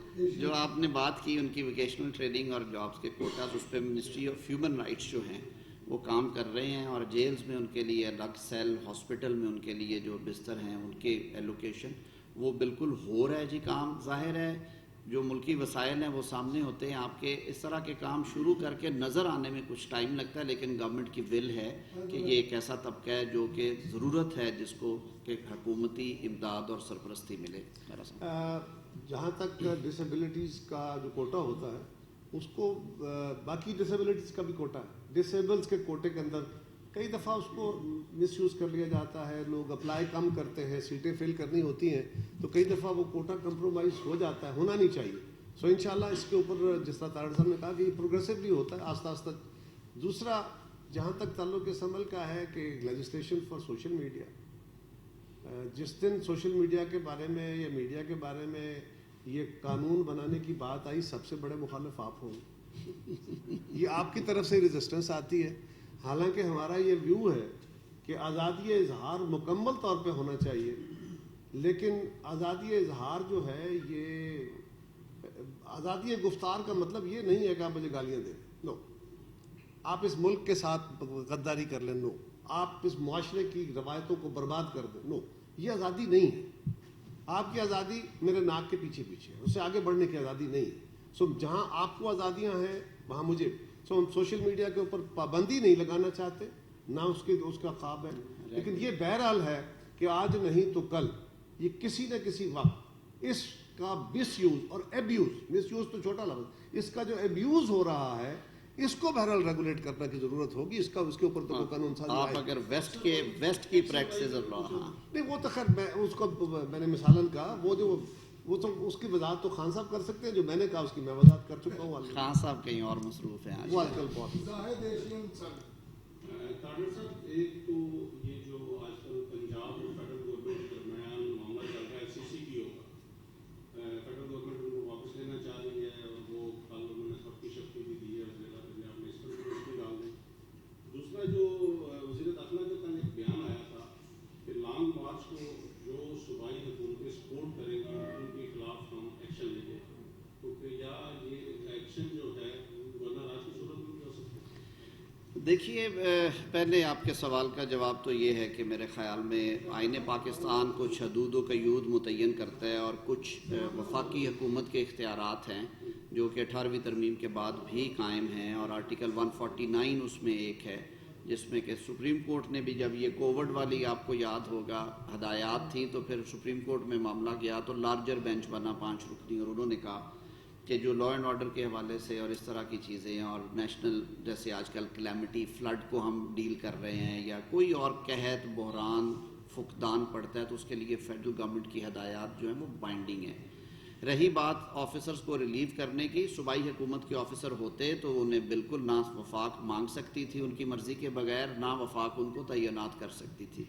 جو آپ نے بات کی ان کی ووکیشنل ٹریننگ اور جابس کے کوٹاز، اس پہ منسٹری آف ہیومن رائٹس جو ہیں وہ کام کر رہے ہیں، اور جیلز میں ان کے لیے الگ سیل، ہاسپٹل میں ان کے لیے جو بستر ہیں ان کے ایلوکیشن وہ بالکل ہو رہا ہے جی. کام ظاہر ہے جو ملکی وسائل ہیں وہ سامنے ہوتے ہیں آپ کے، اس طرح کے کام شروع کر کے نظر آنے میں کچھ ٹائم لگتا ہے، لیکن گورنمنٹ کی ول ہے کہ یہ ایک ایسا طبقہ ہے جو کہ ضرورت ہے جس کو کہ حکومتی امداد اور سرپرستی ملے. جہاں تک ڈسیبلٹیز کا جو کوٹا ہوتا ہے اس کو باقی ڈسیبلٹیز کا بھی کوٹا ہے. ڈسیبلز کے کوٹے کے اندر کئی دفعہ اس کو مس یوز کر لیا جاتا ہے، لوگ اپلائی کم کرتے ہیں، سیٹیں فل کرنی ہوتی ہیں تو کئی دفعہ وہ کوٹا کمپرومائز ہو جاتا ہے، ہونا نہیں چاہیے. سو انشاءاللہ اس کے اوپر جس طرح طارق صاحب نے کہا کہ یہ پروگریسولی ہوتا ہے آہستہ آہستہ. دوسرا جہاں تک تعلق اس عمل کا ہے کہ لیجسلیشن فار سوشل میڈیا، جس دن سوشل میڈیا کے بارے میں یا میڈیا کے بارے میں یہ قانون بنانے کی بات آئی، سب سے بڑے مخالف آپ ہوں. یہ آپ کی طرف سے ریزسٹنس آتی ہے، حالانکہ ہمارا یہ ویو ہے کہ آزادی اظہار مکمل طور پہ ہونا چاہیے، لیکن آزادی اظہار جو ہے، یہ آزادی گفتار کا مطلب یہ نہیں ہے کہ آپ مجھے گالیاں دیں. نو، آپ اس ملک کے ساتھ غداری کر لیں. نو، آپ اس معاشرے کی روایتوں کو برباد کر دیں. نو، یہ آزادی نہیں ہے. آپ کی آزادی میرے ناک کے پیچھے پیچھے ہے، اس سے آگے بڑھنے کی آزادی نہیں ہے. سو جہاں آپ کو آزادیاں ہیں وہاں مجھے، سو ہم سوشل میڈیا کے اوپر پابندی نہیں لگانا چاہتے، نہ اس کا خواب ہے. لیکن یہ بہرحال ہے کہ آج نہیں تو کل یہ کسی نہ کسی وقت اس کا مس یوز اور ایبیوز، مس یوز تو چھوٹا لفظ، اس کا جو ایبیوز ہو رہا ہے اس کو بہرحال ریگولیٹ کرنے کی ضرورت ہوگی. اس کے اوپر تو قانون سازی آپ اگر ویسٹ کی پریکٹسز نہیں، وہ تو خیر میں اس کو میں نے مثالاً کہا، وہ تو اس کی وضاحت تو خان صاحب کر سکتے ہیں، جو میں نے کہا اس کی میں وضاحت کر چکا ہوں. خان صاحب کہیں اور مصروف ہیں آج. وہ آج کل بہت زاہد ایشین سر کارڈر صاحب، ایک تو یہ جو آج کل پنجاب اور فیڈرل گورنمنٹ کے درمیان معاملہ چل رہا ہے CCPO کا، فیڈرل گورنمنٹ ان کو واپس لینا چاہ رہی ہے اور وہ کل انہوں نے سب کی شکتی بھی دی ہے پنجاب میں، اس پر بھی ڈال دیں. دوسرا جو وزیر داخلہ کا کل ایک بیان آیا تھا کہ لانگ مارچ کو جو صوبائی حکومتیں سپورٹ کریں گی ان کے خلاف ہم ایکشن لیں گے، تو کیا یہ ایکشن جو ہے گورنر راج کی صورت میں ہو سکتا ہے؟ دیکھیے، پہلے آپ کے سوال کا جواب تو یہ ہے کہ میرے خیال میں آئین پاکستان کچھ حدود و قیود متعین کرتا ہے اور کچھ وفاقی حکومت کے اختیارات ہیں جو کہ 18ویں ترمیم کے بعد بھی قائم ہیں، اور آرٹیکل 149 اس میں ایک ہے جس میں کہ سپریم کورٹ نے بھی جب یہ کووڈ والی آپ کو یاد ہوگا ہدایات تھیں تو پھر سپریم کورٹ میں معاملہ گیا تو لارجر بینچ بنا 5 رکنی، اور انہوں نے کہا کہ جو لا اینڈ آرڈر کے حوالے سے اور اس طرح کی چیزیں اور نیشنل جیسے آج کل کلیمٹی فلڈ کو ہم ڈیل کر رہے ہیں یا کوئی اور قحط بحران فقدان پڑتا ہے تو اس کے لیے فیڈرل گورنمنٹ کی ہدایات جو ہیں وہ بائنڈنگ ہیں. رہی بات آفیسرز کو ریلیو کرنے کی، صوبائی حکومت کے آفیسر ہوتے تو انہیں بالکل نہ وفاق مانگ سکتی تھی ان کی مرضی کے بغیر، نہ وفاق ان کو تعینات کر سکتی تھی.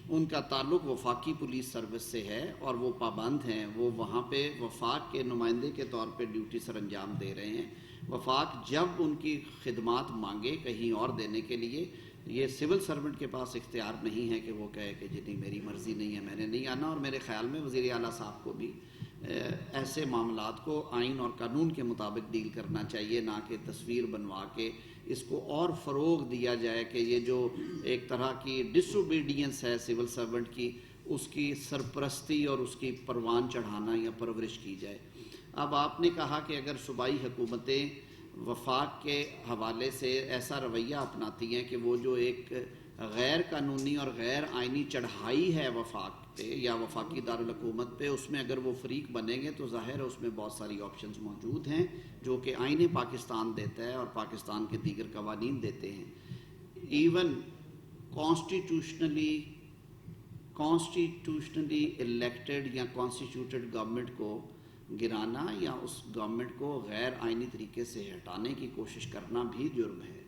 ان کا تعلق وفاقی پولیس سروس سے ہے اور وہ پابند ہیں، وہ وہاں پہ وفاق کے نمائندے کے طور پہ ڈیوٹی سر انجام دے رہے ہیں. وفاق جب ان کی خدمات مانگے کہیں اور دینے کے لیے، یہ سول سرونٹ کے پاس اختیار نہیں ہے کہ وہ کہے کہ جی نہیں میری مرضی نہیں ہے میں نے نہیں آنا. اور میرے خیال میں وزیر اعلیٰ صاحب کو بھی ایسے معاملات کو آئین اور قانون کے مطابق ڈیل کرنا چاہیے، نہ کہ تصویر بنوا کے اس کو اور فروغ دیا جائے کہ یہ جو ایک طرح کی ڈس اوبیڈینس ہے سول سرونٹ کی، اس کی سرپرستی اور اس کی پروان چڑھانا یا پرورش کی جائے. اب آپ نے کہا کہ اگر صوبائی حکومتیں وفاق کے حوالے سے ایسا رویہ اپناتی ہیں کہ وہ جو ایک غیر قانونی اور غیر آئینی چڑھائی ہے وفاق پہ یا وفاقی دارالحکومت پہ، اس میں اگر وہ فریق بنیں گے تو ظاہر ہے اس میں بہت ساری آپشنز موجود ہیں جو کہ آئین پاکستان دیتا ہے اور پاکستان کے دیگر قوانین دیتے ہیں. ایون کانسٹیٹیوشنلی الیکٹڈ یا کانسٹیٹیوٹڈ گورنمنٹ کو گرانا یا اس گورنمنٹ کو غیر آئینی طریقے سے ہٹانے کی کوشش کرنا بھی جرم ہے.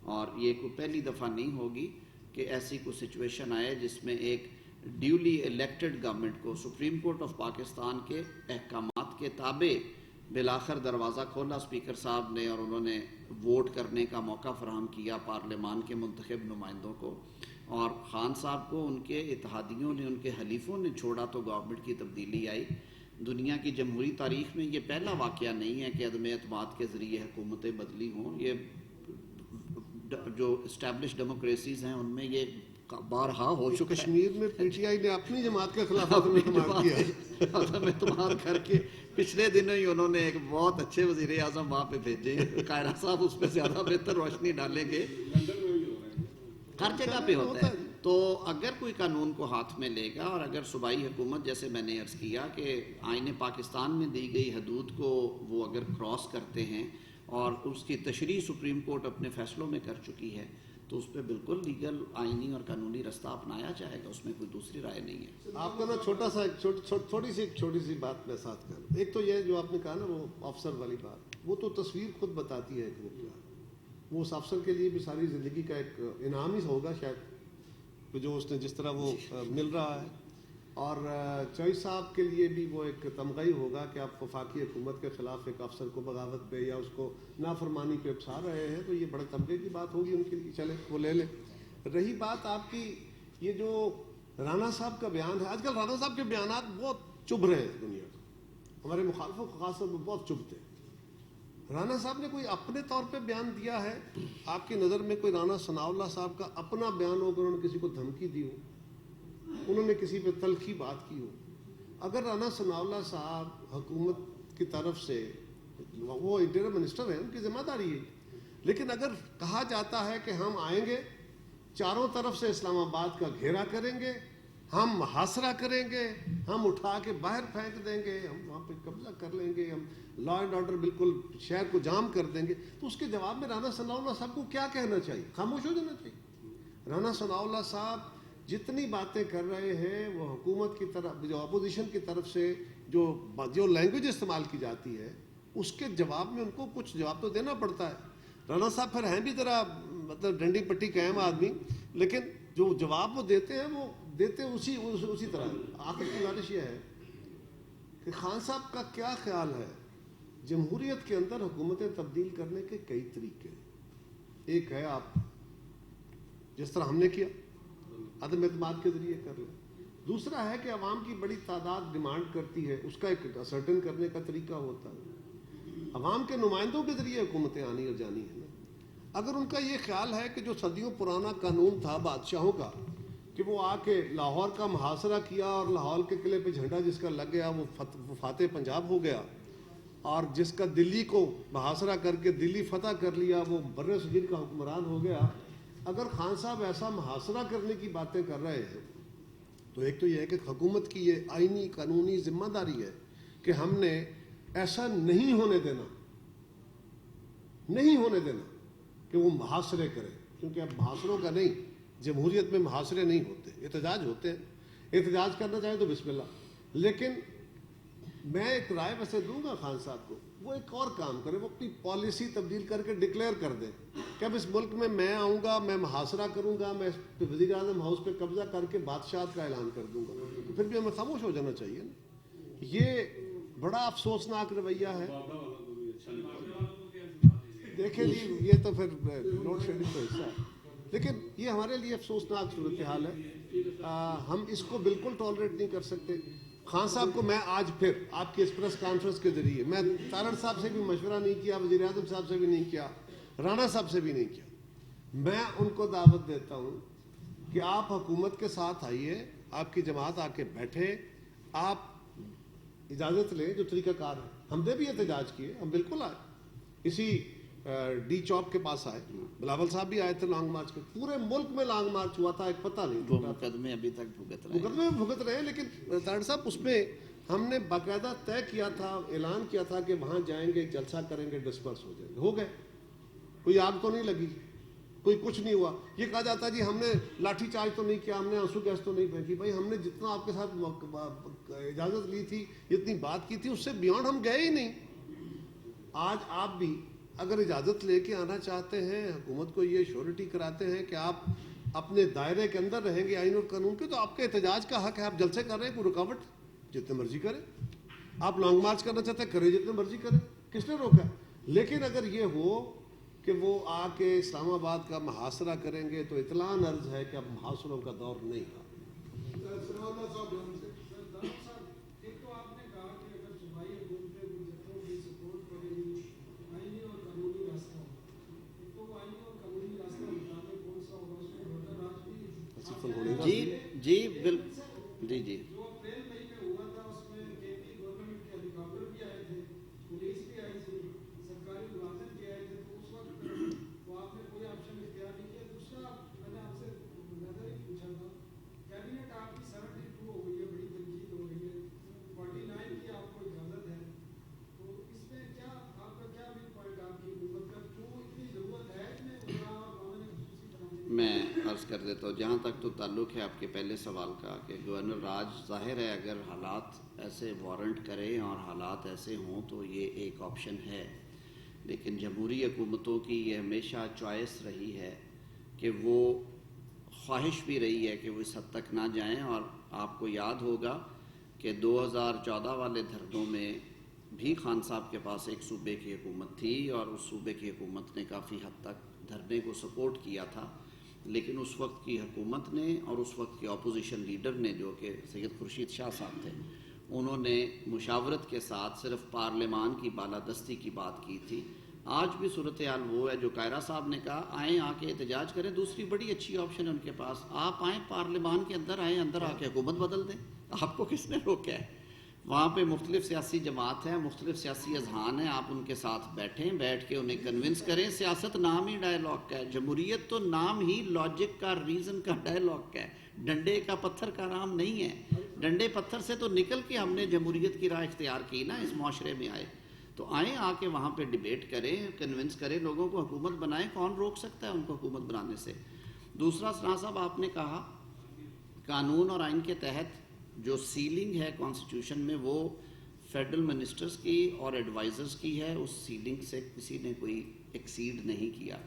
اور یہ کوئی پہلی دفعہ نہیں ہوگی کہ ایسی کوئی سچویشن آئے جس میں ایک ڈیولی الیکٹڈ گورنمنٹ کو سپریم کورٹ آف پاکستان کے احکامات کے تابع بالآخر دروازہ کھولا اسپیکر صاحب نے اور انہوں نے ووٹ کرنے کا موقع فراہم کیا پارلیمان کے منتخب نمائندوں کو، اور خان صاحب کو ان کے اتحادیوں نے ان کے حلیفوں نے چھوڑا تو گورنمنٹ کی تبدیلی آئی. دنیا کی جمہوری تاریخ میں یہ پہلا واقعہ نہیں ہے کہ عدم اعتماد کے ذریعے حکومتیں بدلی ہوں. یہ جو اسٹیبلش ڈیموکریسیز ہیں ان میں یہ بارہا ہو چکا ہے. کشمیر میں PTI نے اپنی جماعت کے خلاف عدم اعتماد کیا، عدم اعتماد کر کے پچھلے دنوں ہی انہوں نے ایک بہت اچھے وزیر اعظم وہاں پہ بھیجے. قائرہ صاحب اس پہ زیادہ بہتر روشنی ڈالیں گے. ہر جگہ پہ ہوتا ہے. تو اگر کوئی قانون کو ہاتھ میں لے گا اور اگر صوبائی حکومت جیسے میں نے عرض کیا کہ آئین پاکستان میں دی گئی حدود کو وہ اگر کراس کرتے ہیں اور اس کی تشریح سپریم کورٹ اپنے فیصلوں میں کر چکی ہے تو اس پہ بالکل لیگل آئینی اور قانونی رستہ اپنایا جائے گا، اس میں کوئی دوسری رائے نہیں ہے. آپ کو نا چھوٹی سی بات میں ساتھ کروں. ایک تو یہ جو آپ نے کہا نا وہ آفسر والی بات، وہ تو تصویر خود بتاتی ہے کہ وہ اس افسر کے لیے بھی ساری زندگی کا ایک انعام ہی ہوگا شاید جو اس نے جس طرح وہ مل رہا ہے، اور چوئی صاحب کے لیے بھی وہ ایک تمغہ ہوگا کہ آپ وفاقی حکومت کے خلاف ایک افسر کو بغاوت پہ یا اس کو نافرمانی پہ اکسا رہے ہیں تو یہ بڑے تمغے کی بات ہوگی ان کے لیے. چلے وہ لے لیں. رہی بات آپ کی یہ جو رانا صاحب کا بیان ہے، آج کل رانا صاحب کے بیانات بہت چبھ رہے ہیں دنیا کو، ہمارے مخالفوں کو خاص طور پہ بہت چبھتے ہیں. رانا صاحب نے کوئی اپنے طور پہ بیان دیا ہے؟ آپ کی نظر میں کوئی رانا ثناء اللہ صاحب کا اپنا بیان ہو کہ انہوں نے کسی کو دھمکی دی ہو، انہوں نے کسی پہ تلخی بات کی ہو؟ اگر رانا ثناء اللہ صاحب حکومت کی طرف سے، وہ انٹیریئر منسٹر ہیں، ان کی ذمہ داری ہے، لیکن اگر کہا جاتا ہے کہ ہم آئیں گے چاروں طرف سے اسلام آباد کا گھیرا کریں گے, ہم محاصرہ کریں گے, ہم اٹھا کے باہر پھینک دیں گے, ہم وہاں پہ قبضہ کر لیں گے, ہم لا اینڈ آرڈر بالکل شہر کو جام کر دیں گے. تو اس کے جواب میں رانا ثناء اللہ صاحب کو کیا کہنا چاہیے؟ خاموش ہو جانا چاہیے. رانا ثناء اللہ صاحب جتنی باتیں کر رہے ہیں وہ حکومت کی طرف, جو اپوزیشن کی طرف سے جو لینگویج استعمال کی جاتی ہے اس کے جواب میں ان کو کچھ جواب تو دینا پڑتا ہے. رانا صاحب پھر ہیں بھی ذرا مطلب ڈنڈی پٹی قائم آدمی, لیکن جو جواب وہ دیتے ہیں وہ دیتے اسی طرح. آخر کی گزارش یہ ہے کہ خان صاحب کا کیا خیال ہے؟ جمہوریت کے اندر حکومتیں تبدیل کرنے کے کئی طریقے. ایک ہے آپ جس طرح ہم نے کیا, عدم اعتماد کے ذریعے کر لیں. دوسرا ہے کہ عوام کی بڑی تعداد ڈیمانڈ کرتی ہے, اس کا ایک اسرٹن کرنے کا طریقہ ہوتا ہے. عوام کے نمائندوں کے ذریعے حکومتیں آنی اور جانی ہیں. اگر ان کا یہ خیال ہے کہ جو صدیوں پرانا قانون تھا بادشاہوں کا کہ وہ آ کے لاہور کا محاصرہ کیا اور لاہور کے قلعے پہ جھنڈا جس کا لگ گیا وہ فاتح پنجاب ہو گیا, اور جس کا دلی کو محاصرہ کر کے دلی فتح کر لیا وہ بر صغیر کا حکمران ہو گیا. اگر خان صاحب ایسا محاصرہ کرنے کی باتیں کر رہے ہیں تو ایک تو یہ ہے کہ حکومت کی یہ آئینی قانونی ذمہ داری ہے کہ ہم نے ایسا نہیں ہونے دینا کہ وہ محاصرے کرے, کیونکہ اب محاصروں کا نہیں, جمہوریت میں محاصرے نہیں ہوتے, احتجاج ہوتے ہیں. احتجاج کرنا چاہیں تو بسم اللہ. لیکن میں ایک رائے ویسے دوں گا خان صاحب کو, وہ ایک اور کام کرے, وہ اپنی پالیسی تبدیل کر کے ڈکلیئر کر دیں کہ اب اس ملک میں آؤں گا, میں محاصرہ کروں گا, میں وزیر اعظم ہاؤس پہ قبضہ کر کے بادشاہت کا اعلان کر دوں گا. تو پھر بھی ہمیں خاموش ہو جانا چاہیے نا. یہ بڑا افسوسناک رویہ ہے. دیکھیں جی, یہ تو پھر لوڈ شیڈنگ کا حصہ ہے, لیکن یہ ہمارے لیے افسوسناک صورتحال ہے. ہم اس کو بالکل ٹالریٹ نہیں کر سکتے. خان صاحب کو میں آج پھر آپ کی اس پریس کانفرنس کے ذریعے, میں تارڑ صاحب سے بھی مشورہ نہیں کیا, وزیر اعظم صاحب سے بھی نہیں کیا, رانا صاحب سے بھی نہیں کیا, میں ان کو دعوت دیتا ہوں کہ آپ حکومت کے ساتھ آئیے, آپ کی جماعت آ کے بیٹھے, آپ اجازت لیں جو طریقہ کار ہے. ہم نے بھی احتجاج کیے, ہم بالکل آئے, اسی ڈی چوک کے پاس آئے, بلاول صاحب بھی آئے تھے لانگ مارچ کے, پورے ملک میں لانگ مارچ ہوا تھا, ایک پتہ نہیں, وہ مقدمے ابھی تک مقدمے میں بھگت رہے. لیکن تارڑ صاحب اس میں ہم نے باقاعدہ طے کیا تھا, اعلان کیا تھا کہ وہاں جائیں گے, ایک جلسہ کریں گے, ڈسپرس ہو جائیں گے. ہو گئے, کوئی آگ تو نہیں لگی, کوئی کچھ نہیں ہوا. یہ کہا جاتا جی ہم نے لاٹھی چارج تو نہیں کیا, ہم نے آنسو گیس تو نہیں پھینکی. بھائی ہم نے جتنا آپ کے ساتھ اجازت لی تھی, جتنی بات کی تھی, اس سے بیانڈ ہم گئے ہی نہیں. آج آپ بھی اگر اجازت لے کے آنا چاہتے ہیں, حکومت کو یہ شیورٹی کراتے ہیں کہ آپ اپنے دائرے کے اندر رہیں گے آئین اور قانون کے, تو آپ کے احتجاج کا حق ہے. آپ جلسے کر رہے ہیں, کوئی رکاوٹ جتنے مرضی کریں. آپ لانگ مارچ کرنا چاہتے ہیں, کریں, جتنے مرضی کریں, کس نے روکا ہے. لیکن اگر یہ ہو کہ وہ آ کے اسلام آباد کا محاصرہ کریں گے تو اطلاع عرض ہے کہ اب محاصروں کا دور نہیں رہا. ایک تو آپ نے کہا کہ اگر صوبائی حکومتیں گجرتوں کی سپورٹ کریں گی آئینی اور قانونی راستہ ہو, ایک تو وہ آئینی اور قانونی راستہ بتانے کون سا ہوگا, اس میں ووٹر راج بھی جی بالکل جی جو اپریل مئی میں ہوا تھا, اس میں کے پی گورنمنٹ کے ہیلی کاپٹر بھی آئے تھے, پولیس بھی آئی تھی, سرکاری ملازم بھی آئے تھے. تو اس وقت وہ آپ نے کوئی آپشن اختیار نہیں کیا. دوسرا میں نے آپ سے نظر ہی پوچھا تھا, کیبنٹ آپ کی 72 ہو گئی ہے, بڑی تنقید ہو رہی ہے, 49 کی آپ کو اجازت ہے, تو اس میں کیا آپ کا کیا ویک پوائنٹ آپ کی حکومت کا, کیوں اتنی ضرورت ہے اس میں عمرہ اور قانون خصوصی بنانے؟ میں عرض کر دیتا ہوں, جہاں تک تو تعلق ہے آپ کے پہلے سوال کا کہ گورنر راج, ظاہر ہے اگر حالات ایسے وارنٹ کریں اور حالات ایسے ہوں تو یہ ایک آپشن ہے. لیکن جمہوری حکومتوں کی یہ ہمیشہ چوائس رہی ہے کہ وہ خواہش بھی رہی ہے کہ وہ اس حد تک نہ جائیں. اور آپ کو یاد ہوگا کہ 2014 والے دھرنوں میں بھی خان صاحب کے پاس ایک صوبے کی حکومت تھی اور اس صوبے کی حکومت نے کافی حد تک دھرنے کو سپورٹ کیا تھا. لیکن اس وقت کی حکومت نے اور اس وقت کے اپوزیشن لیڈر نے, جو کہ سید خورشید شاہ صاحب تھے, انہوں نے مشاورت کے ساتھ صرف پارلیمان کی بالادستی کی بات کی تھی. آج بھی صورتحال وہ ہے جو کائرہ صاحب نے کہا, آئیں آ کے احتجاج کریں. دوسری بڑی اچھی آپشن ہے ان کے پاس, آپ آئیں پارلیمان کے اندر آئیں, اندر آ کے حکومت بدل دیں. آپ کو کس نے روکا ہے؟ وہاں پہ مختلف سیاسی جماعت ہیں, مختلف سیاسی اذہان ہیں, آپ ان کے ساتھ بیٹھیں, بیٹھ کے انہیں کنونس کریں. سیاست نام ہی ڈائیلاگ کا ہے, جمہوریت تو نام ہی لاجک کا, ریزن کا, ڈائیلاگ کا ہے, ڈنڈے کا پتھر کا نام نہیں ہے. ڈنڈے پتھر سے تو نکل کے ہم نے جمہوریت کی راہ اختیار کی نا, اس معاشرے میں آئے. تو آئیں, آ کے وہاں پہ ڈیبیٹ کریں, کنونس کریں لوگوں کو, حکومت بنائیں. کون روک سکتا ہے ان کو حکومت بنانے سے؟ دوسرا سنا صاحب آپ نے کہا قانون اور آئین کے تحت جو سیلنگ ہے کانسٹیٹیوشن میں وہ فیڈرل منسٹرز کی اور ایڈوائزرز کی ہے, اس سیلنگ سے کسی نے کوئی ایکسیڈ نہیں کیا.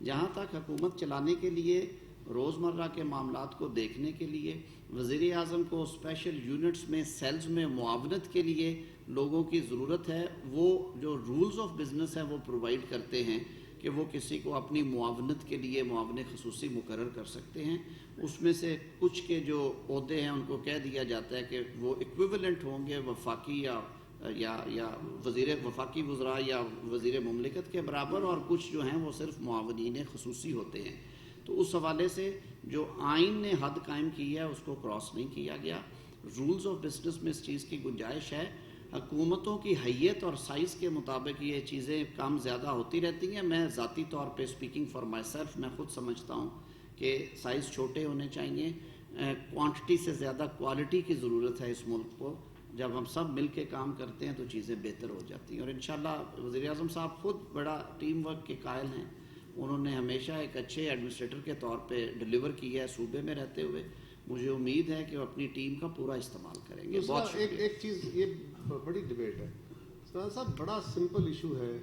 جہاں تک حکومت چلانے کے لیے, روزمرہ کے معاملات کو دیکھنے کے لیے وزیر اعظم کو اسپیشل یونٹس میں, سیلز میں معاونت کے لیے لوگوں کی ضرورت ہے, وہ جو رولز آف بزنس ہے وہ پرووائڈ کرتے ہیں کہ وہ کسی کو اپنی معاونت کے لیے معاون خصوصی مقرر کر سکتے ہیں. اس میں سے کچھ کے جو عہدے ہیں ان کو کہہ دیا جاتا ہے کہ وہ ایکویولنٹ ہوں گے وفاقی یا وزیر وفاقی وزراء یا وزیر مملکت کے برابر, اور کچھ جو ہیں وہ صرف معاونین خصوصی ہوتے ہیں. تو اس حوالے سے جو آئین نے حد قائم کی ہے اس کو کراس نہیں کیا گیا. رولز آف بزنس میں اس چیز کی گنجائش ہے. حکومتوں کی حیت اور سائز کے مطابق یہ چیزیں کم زیادہ ہوتی رہتی ہیں. میں ذاتی طور پہ اسپیکنگ فار مائی سیلف میں خود سمجھتا ہوں کہ سائز چھوٹے ہونے چاہیے. کوانٹٹی سے زیادہ کوالٹی کی ضرورت ہے اس ملک کو. جب ہم سب مل کے کام کرتے ہیں تو چیزیں بہتر ہو جاتی ہیں. اور انشاءاللہ وزیر اعظم صاحب خود بڑا ٹیم ورک کے قائل ہیں. انہوں نے ہمیشہ ایک اچھے ایڈمنسٹریٹر کے طور پہ ڈلیور کیا ہے صوبے میں رہتے ہوئے. مجھے امید ہے کہ وہ اپنی ٹیم کا پورا استعمال کریں گے. بہت ایک چیز یہ بڑی ڈبیٹ ہے سلطان صاحب, بڑا سمپل ایشو ہے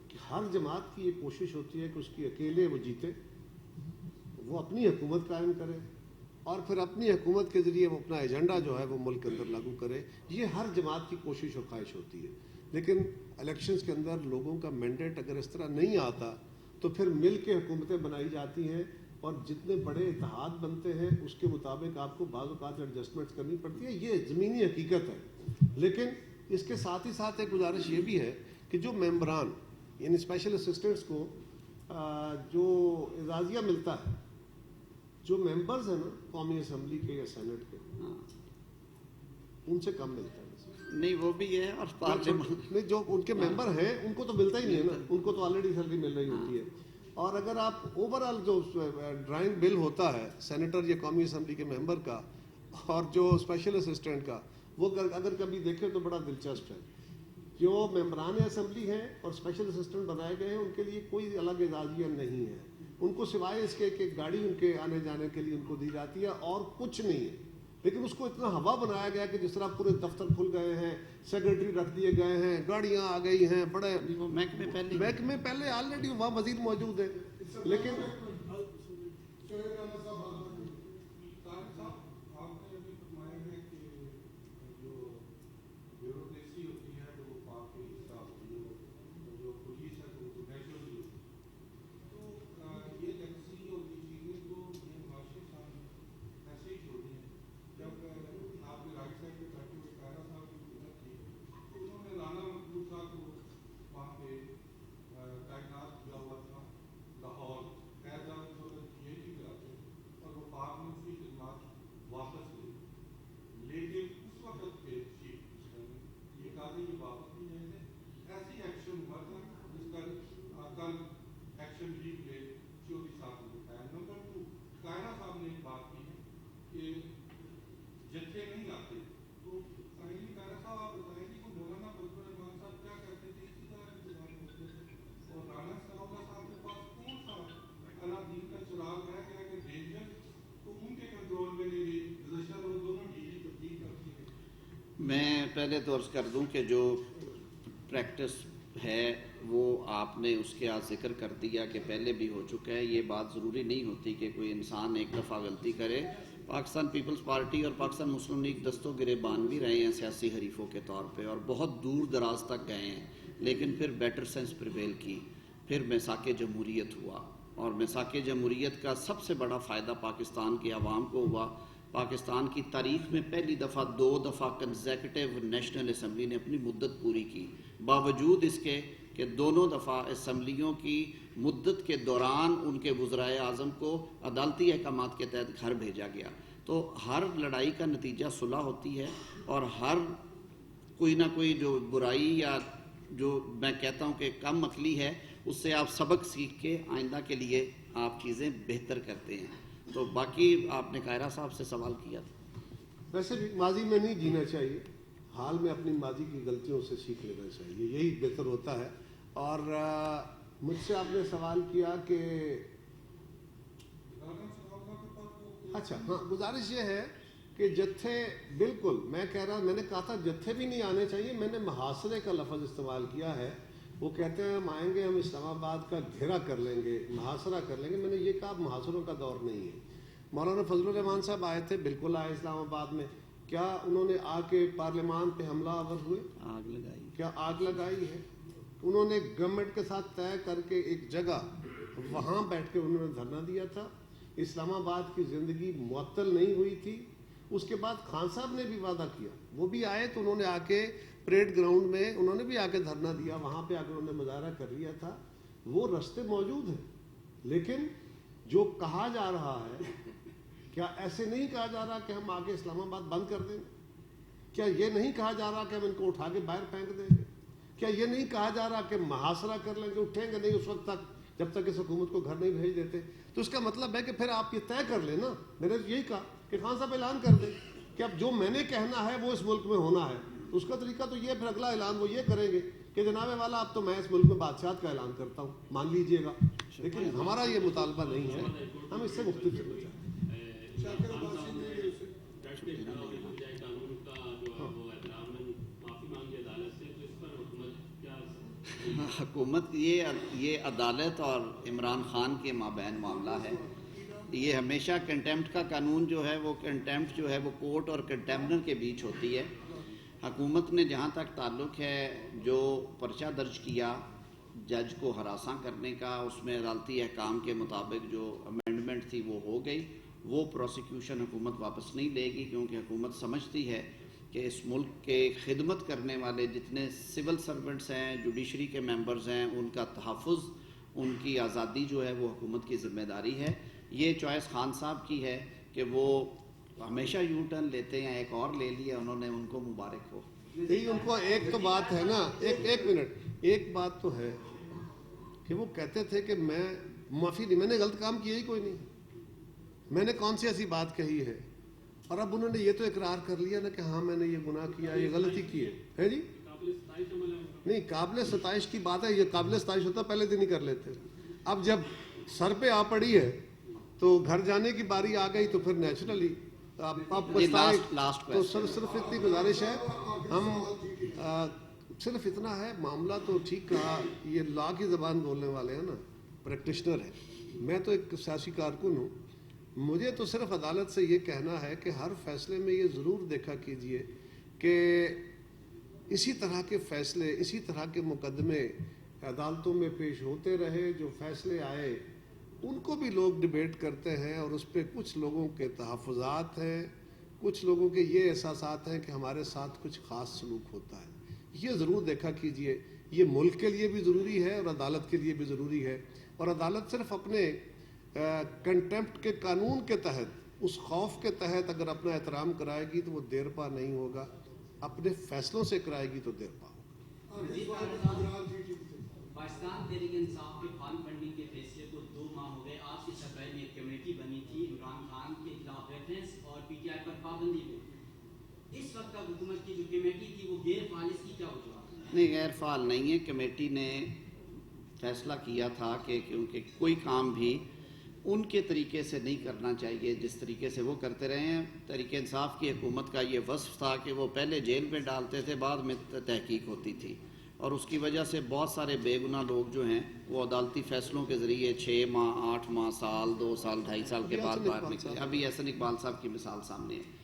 کہ ہر جماعت کی یہ کوشش ہوتی ہے کہ اس کی اکیلے وہ جیتے, وہ اپنی حکومت قائم کرے اور پھر اپنی حکومت کے ذریعے وہ اپنا ایجنڈا جو ہے وہ ملک کے اندر لاگو کرے. یہ ہر جماعت کی کوشش اور خواہش ہوتی ہے. لیکن الیکشنز کے اندر لوگوں کا مینڈیٹ اگر اس طرح نہیں آتا تو پھر مل کے حکومتیں بنائی جاتی ہیں, اور جتنے بڑے اتحاد بنتے ہیں اس کے مطابق آپ کو بعض اوقات ایڈجسٹمنٹس کرنی پڑتی ہے. یہ زمینی حقیقت ہے. لیکن اس کے ساتھ ہی ساتھ ایک گزارش یہ بھی ہے کہ جو ممبران یعنی اسپیشل اسسٹنٹس کو جو اعزازیہ ملتا ہے, جو ممبرز ہیں نا قومی اسمبلی کے یا سینٹ کے, ان سے کم ملتا ہے. نہیں وہ بھی ہے, اور پارلیمنٹ نہیں جو ان کے ممبر ہیں ان کو تو ملتا ہی نہیں ہے نا, ان کو تو آلریڈی سیلری مل رہی ہوتی ہے. اور اگر آپ اوور آل جو ڈرائنگ بل ہوتا ہے سینیٹر یا قومی اسمبلی کے ممبر کا اور جو اسپیشل اسسٹنٹ کا, وہ اگر کبھی دیکھیں تو بڑا دلچسپ ہے. جو ممبران اسمبلی ہیں اور اسپیشل اسسٹنٹ بنائے گئے ہیں ان کے لیے کوئی الگ اعزازیہ نہیں ہے. ان کو سوائے اس کے ایک گاڑی ان کے آنے جانے کے لیے ان کو دی جاتی ہے اور کچھ نہیں ہے. لیکن اس کو اتنا ہوا بنایا گیا کہ جس طرح پورے دفتر کھل گئے ہیں, سیکرٹری رکھ دیے گئے ہیں, گاڑیاں آ گئی ہیں, بڑے محکمے پہلے آلریڈی وہاں وزیر موجود ہے. لیکن میں پہلے تو عرض کر دوں کہ جو پریکٹس ہے وہ آپ نے اس کے آج ذکر کر دیا کہ پہلے بھی ہو چکا ہے. یہ بات ضروری نہیں ہوتی کہ کوئی انسان ایک دفعہ غلطی کرے. پاکستان پیپلز پارٹی اور پاکستان مسلم لیگ دستوں گریبان بھی رہے ہیں سیاسی حریفوں کے طور پہ اور بہت دور دراز تک گئے ہیں, لیکن پھر بیٹر سینس پریویل کی, پھر میثاق جمہوریت ہوا, اور میثاق جمہوریت کا سب سے بڑا فائدہ پاکستان کی عوام کو ہوا. پاکستان کی تاریخ میں پہلی دفعہ 2 دفعہ کنزیکٹیو نیشنل اسمبلی نے اپنی مدت پوری کی, باوجود اس کے کہ دونوں دفعہ اسمبلیوں کی مدت کے دوران ان کے وزرائے اعظم کو عدالتی احکامات کے تحت گھر بھیجا گیا. تو ہر لڑائی کا نتیجہ صلح ہوتی ہے، اور ہر کوئی نہ کوئی جو برائی یا جو میں کہتا ہوں کہ کم عقلی ہے، اس سے آپ سبق سیکھ کے آئندہ کے لیے آپ چیزیں بہتر کرتے ہیں. تو باقی آپ نے قاہرہ صاحب سے سوال کیا تھا. ویسے بھی ماضی میں نہیں جینا چاہیے، حال میں اپنی ماضی کی غلطیوں سے سیکھ لینا چاہیے، یہی بہتر ہوتا ہے. اور مجھ سے آپ نے سوال کیا کہ اچھا ہاں، گزارش یہ ہے کہ جتھے، بالکل میں کہہ رہا، میں نے کہا تھا جتھے بھی نہیں آنے چاہیے، میں نے محاصرے کا لفظ استعمال کیا ہے. وہ کہتے ہیں ہم آئیں گے، ہم اسلام آباد کا گھیرا کر لیں گے، محاصرہ کر لیں گے. میں نے یہ کہا محاصروں کا دور نہیں ہے. مولانا فضل الرحمان صاحب آئے تھے، بالکل آئے اسلام آباد میں. کیا انہوں نے آ کے پارلیمان پہ حملہ آور ہوئے؟ آگ لگائی. کیا آگ لگائی ہے؟ انہوں نے گورنمنٹ کے ساتھ طے کر کے ایک جگہ وہاں بیٹھ کے انہوں نے دھرنا دیا تھا. اسلام آباد کی زندگی معطل نہیں ہوئی تھی. اس کے بعد خان صاحب نے بھی وعدہ کیا، وہ بھی آئے تو انہوں نے آ کے پریڈ گراؤنڈ میں انہوں نے بھی آ کے دھرنا دیا، وہاں پہ آ کے انہوں نے مظاہرہ کر لیا تھا. وہ رستے موجود ہیں. لیکن جو کہا جا رہا ہے، کیا ایسے نہیں کہا جا رہا کہ ہم آگے اسلام آباد بند کر دیں گے؟ کیا یہ نہیں کہا جا رہا کہ ہم ان کو اٹھا کے باہر پھینک دیں گے؟ کیا یہ نہیں کہا جا رہا کہ محاصرہ کر لیں گے، اٹھیں گے نہیں اس وقت تک جب تک اس حکومت کو گھر نہیں بھیج دیتے؟ تو اس کا مطلب ہے کہ پھر آپ یہ طے کر لیں نا. میں نے یہی کہا کہ خان صاحب اعلان کر دیں کہ اب جو میں نے کہنا ہے وہ اس ملک میں ہونا ہے. تو اس کا طریقہ تو یہ، پھر اگلا اعلان وہ یہ کریں گے کہ جناب والا اب تو میں اس ملک میں بادشاہت کا اعلان کرتا ہوں، مان لیجئے گا. لیکن ہمارا یہ مطالبہ نہیں ہے، ہم اس سے مختلف چلنا چاہتے ہیں. حکومت یہ عدالت اور عمران خان کے مابین معاملہ ہے. یہ ہمیشہ کنٹیمپٹ کا قانون جو ہے، وہ کنٹیمپٹ جو ہے وہ کورٹ اور کنٹیمنر کے بیچ ہوتی ہے. حکومت نے جہاں تک تعلق ہے جو پرچہ درج کیا جج کو ہراساں کرنے کا، اس میں عدالتی احکام کے مطابق جو امینڈمنٹ تھی وہ ہو گئی. وہ پروسیکیوشن حکومت واپس نہیں لے گی، کیونکہ حکومت سمجھتی ہے کہ اس ملک کے خدمت کرنے والے جتنے سول سرونٹس ہیں، جوڈیشری کے ممبرز ہیں، ان کا تحفظ، ان کی آزادی جو ہے وہ حکومت کی ذمہ داری ہے. یہ چوائس خان صاحب کی ہے کہ وہ ہمیشہ یو ٹرن لیتے ہیں، ایک اور لے لیا انہوں نے، ان کو مبارک ہو. یہی ان کو ایک تو بات ہے نا، ایک منٹ، ایک بات تو ہے کہ وہ کہتے تھے کہ میں معافی نہیں، میں نے غلط کام کیا ہی کوئی نہیں، میں نے کون سی ایسی بات کہی ہے. اور اب انہوں نے یہ تو اقرار کر لیا نا کہ ہاں میں نے یہ گناہ کیا، یہ غلطی کی ہے جی. نہیں، قابل ستائش کی بات ہے، یہ قابل ستائش ہوتا پہلے دن ہی کر لیتے. اب جب سر پہ آ پڑی ہے تو گھر جانے کی باری آ گئی تو پھر نیچرلی اب تو صرف اتنی گزارش ہے، ہم صرف اتنا ہے، معاملہ تو ٹھیک کہا، یہ لا کی زبان بولنے والے ہیں نا، پریکٹیشنر ہیں. میں تو ایک سیاسی کارکن ہوں. مجھے تو صرف عدالت سے یہ کہنا ہے کہ ہر فیصلے میں یہ ضرور دیکھا کیجئے کہ اسی طرح کے فیصلے، اسی طرح کے مقدمے عدالتوں میں پیش ہوتے رہے. جو فیصلے آئے ان کو بھی لوگ ڈیبیٹ کرتے ہیں، اور اس پہ کچھ لوگوں کے تحفظات ہیں، کچھ لوگوں کے یہ احساسات ہیں کہ ہمارے ساتھ کچھ خاص سلوک ہوتا ہے. یہ ضرور دیکھا کیجئے. یہ ملک کے لیے بھی ضروری ہے اور عدالت کے لیے بھی ضروری ہے. اور عدالت صرف اپنے کنٹیمپٹ کے قانون کے تحت، اس خوف کے تحت اگر اپنا احترام کرائے گی تو وہ دیر پا نہیں ہوگا، اپنے فیصلوں سے کرائے گی تو دیر پا ہوگا. پاکستان تحریک انصاف کے فنڈ فنڈنگ کے فیصلے کو 2 ماہ ہو گئے. آج کی سرکار میں ایک کمیٹی بنی تھی عمران خان کے خلاف ریفرنس اور پی ٹی آئی پر پابندی پہ. اس وقت تک حکومت کی جو کمیٹی تھی وہ غیر فعال، اس کی کیا وجوہات؟ نہیں، غیر فعال نہیں ہے. کمیٹی نے فیصلہ کیا تھا کہ کیونکہ کوئی کام بھی ان کے طریقے سے نہیں کرنا چاہیے جس طریقے سے وہ کرتے رہے ہیں. تحریک انصاف کی حکومت کا یہ وصف تھا کہ وہ پہلے جیل میں ڈالتے تھے، بعد میں تحقیق ہوتی تھی، اور اس کی وجہ سے بہت سارے بے گناہ لوگ جو ہیں وہ عدالتی فیصلوں کے ذریعے 6 ماہ 8 ماہ سال 2 سال 2.5 سال کے بعد باہر نکلے. ابھی احسن اقبال صاحب کی مثال سامنے ہے.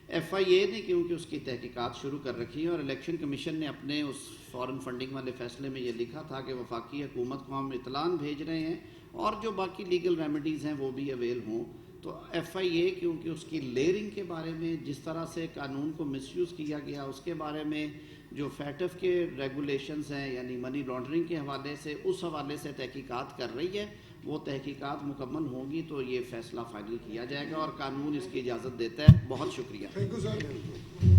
ایف آئی اے نے کیونکہ اس کی تحقیقات شروع کر رکھی ہیں، اور الیکشن کمیشن نے اپنے اس فارن فنڈنگ والے فیصلے میں یہ لکھا تھا کہ وفاقی حکومت کو ہم اطلاع بھیج رہے ہیں اور جو باقی لیگل ریمیڈیز ہیں وہ بھی اویل ہوں. تو ایف آئی اے کیونکہ اس کی لیئرنگ کے بارے میں، جس طرح سے قانون کو مس یوز کیا گیا اس کے بارے میں، جو فیٹف کے ریگولیشنز ہیں یعنی منی لانڈرنگ کے حوالے سے، اس حوالے سے تحقیقات کر رہی ہے. وہ تحقیقات مکمل ہوں گی تو یہ فیصلہ فائنل کیا جائے گا اور قانون اس کی اجازت دیتا ہے. بہت شکریہ. Thank you sir.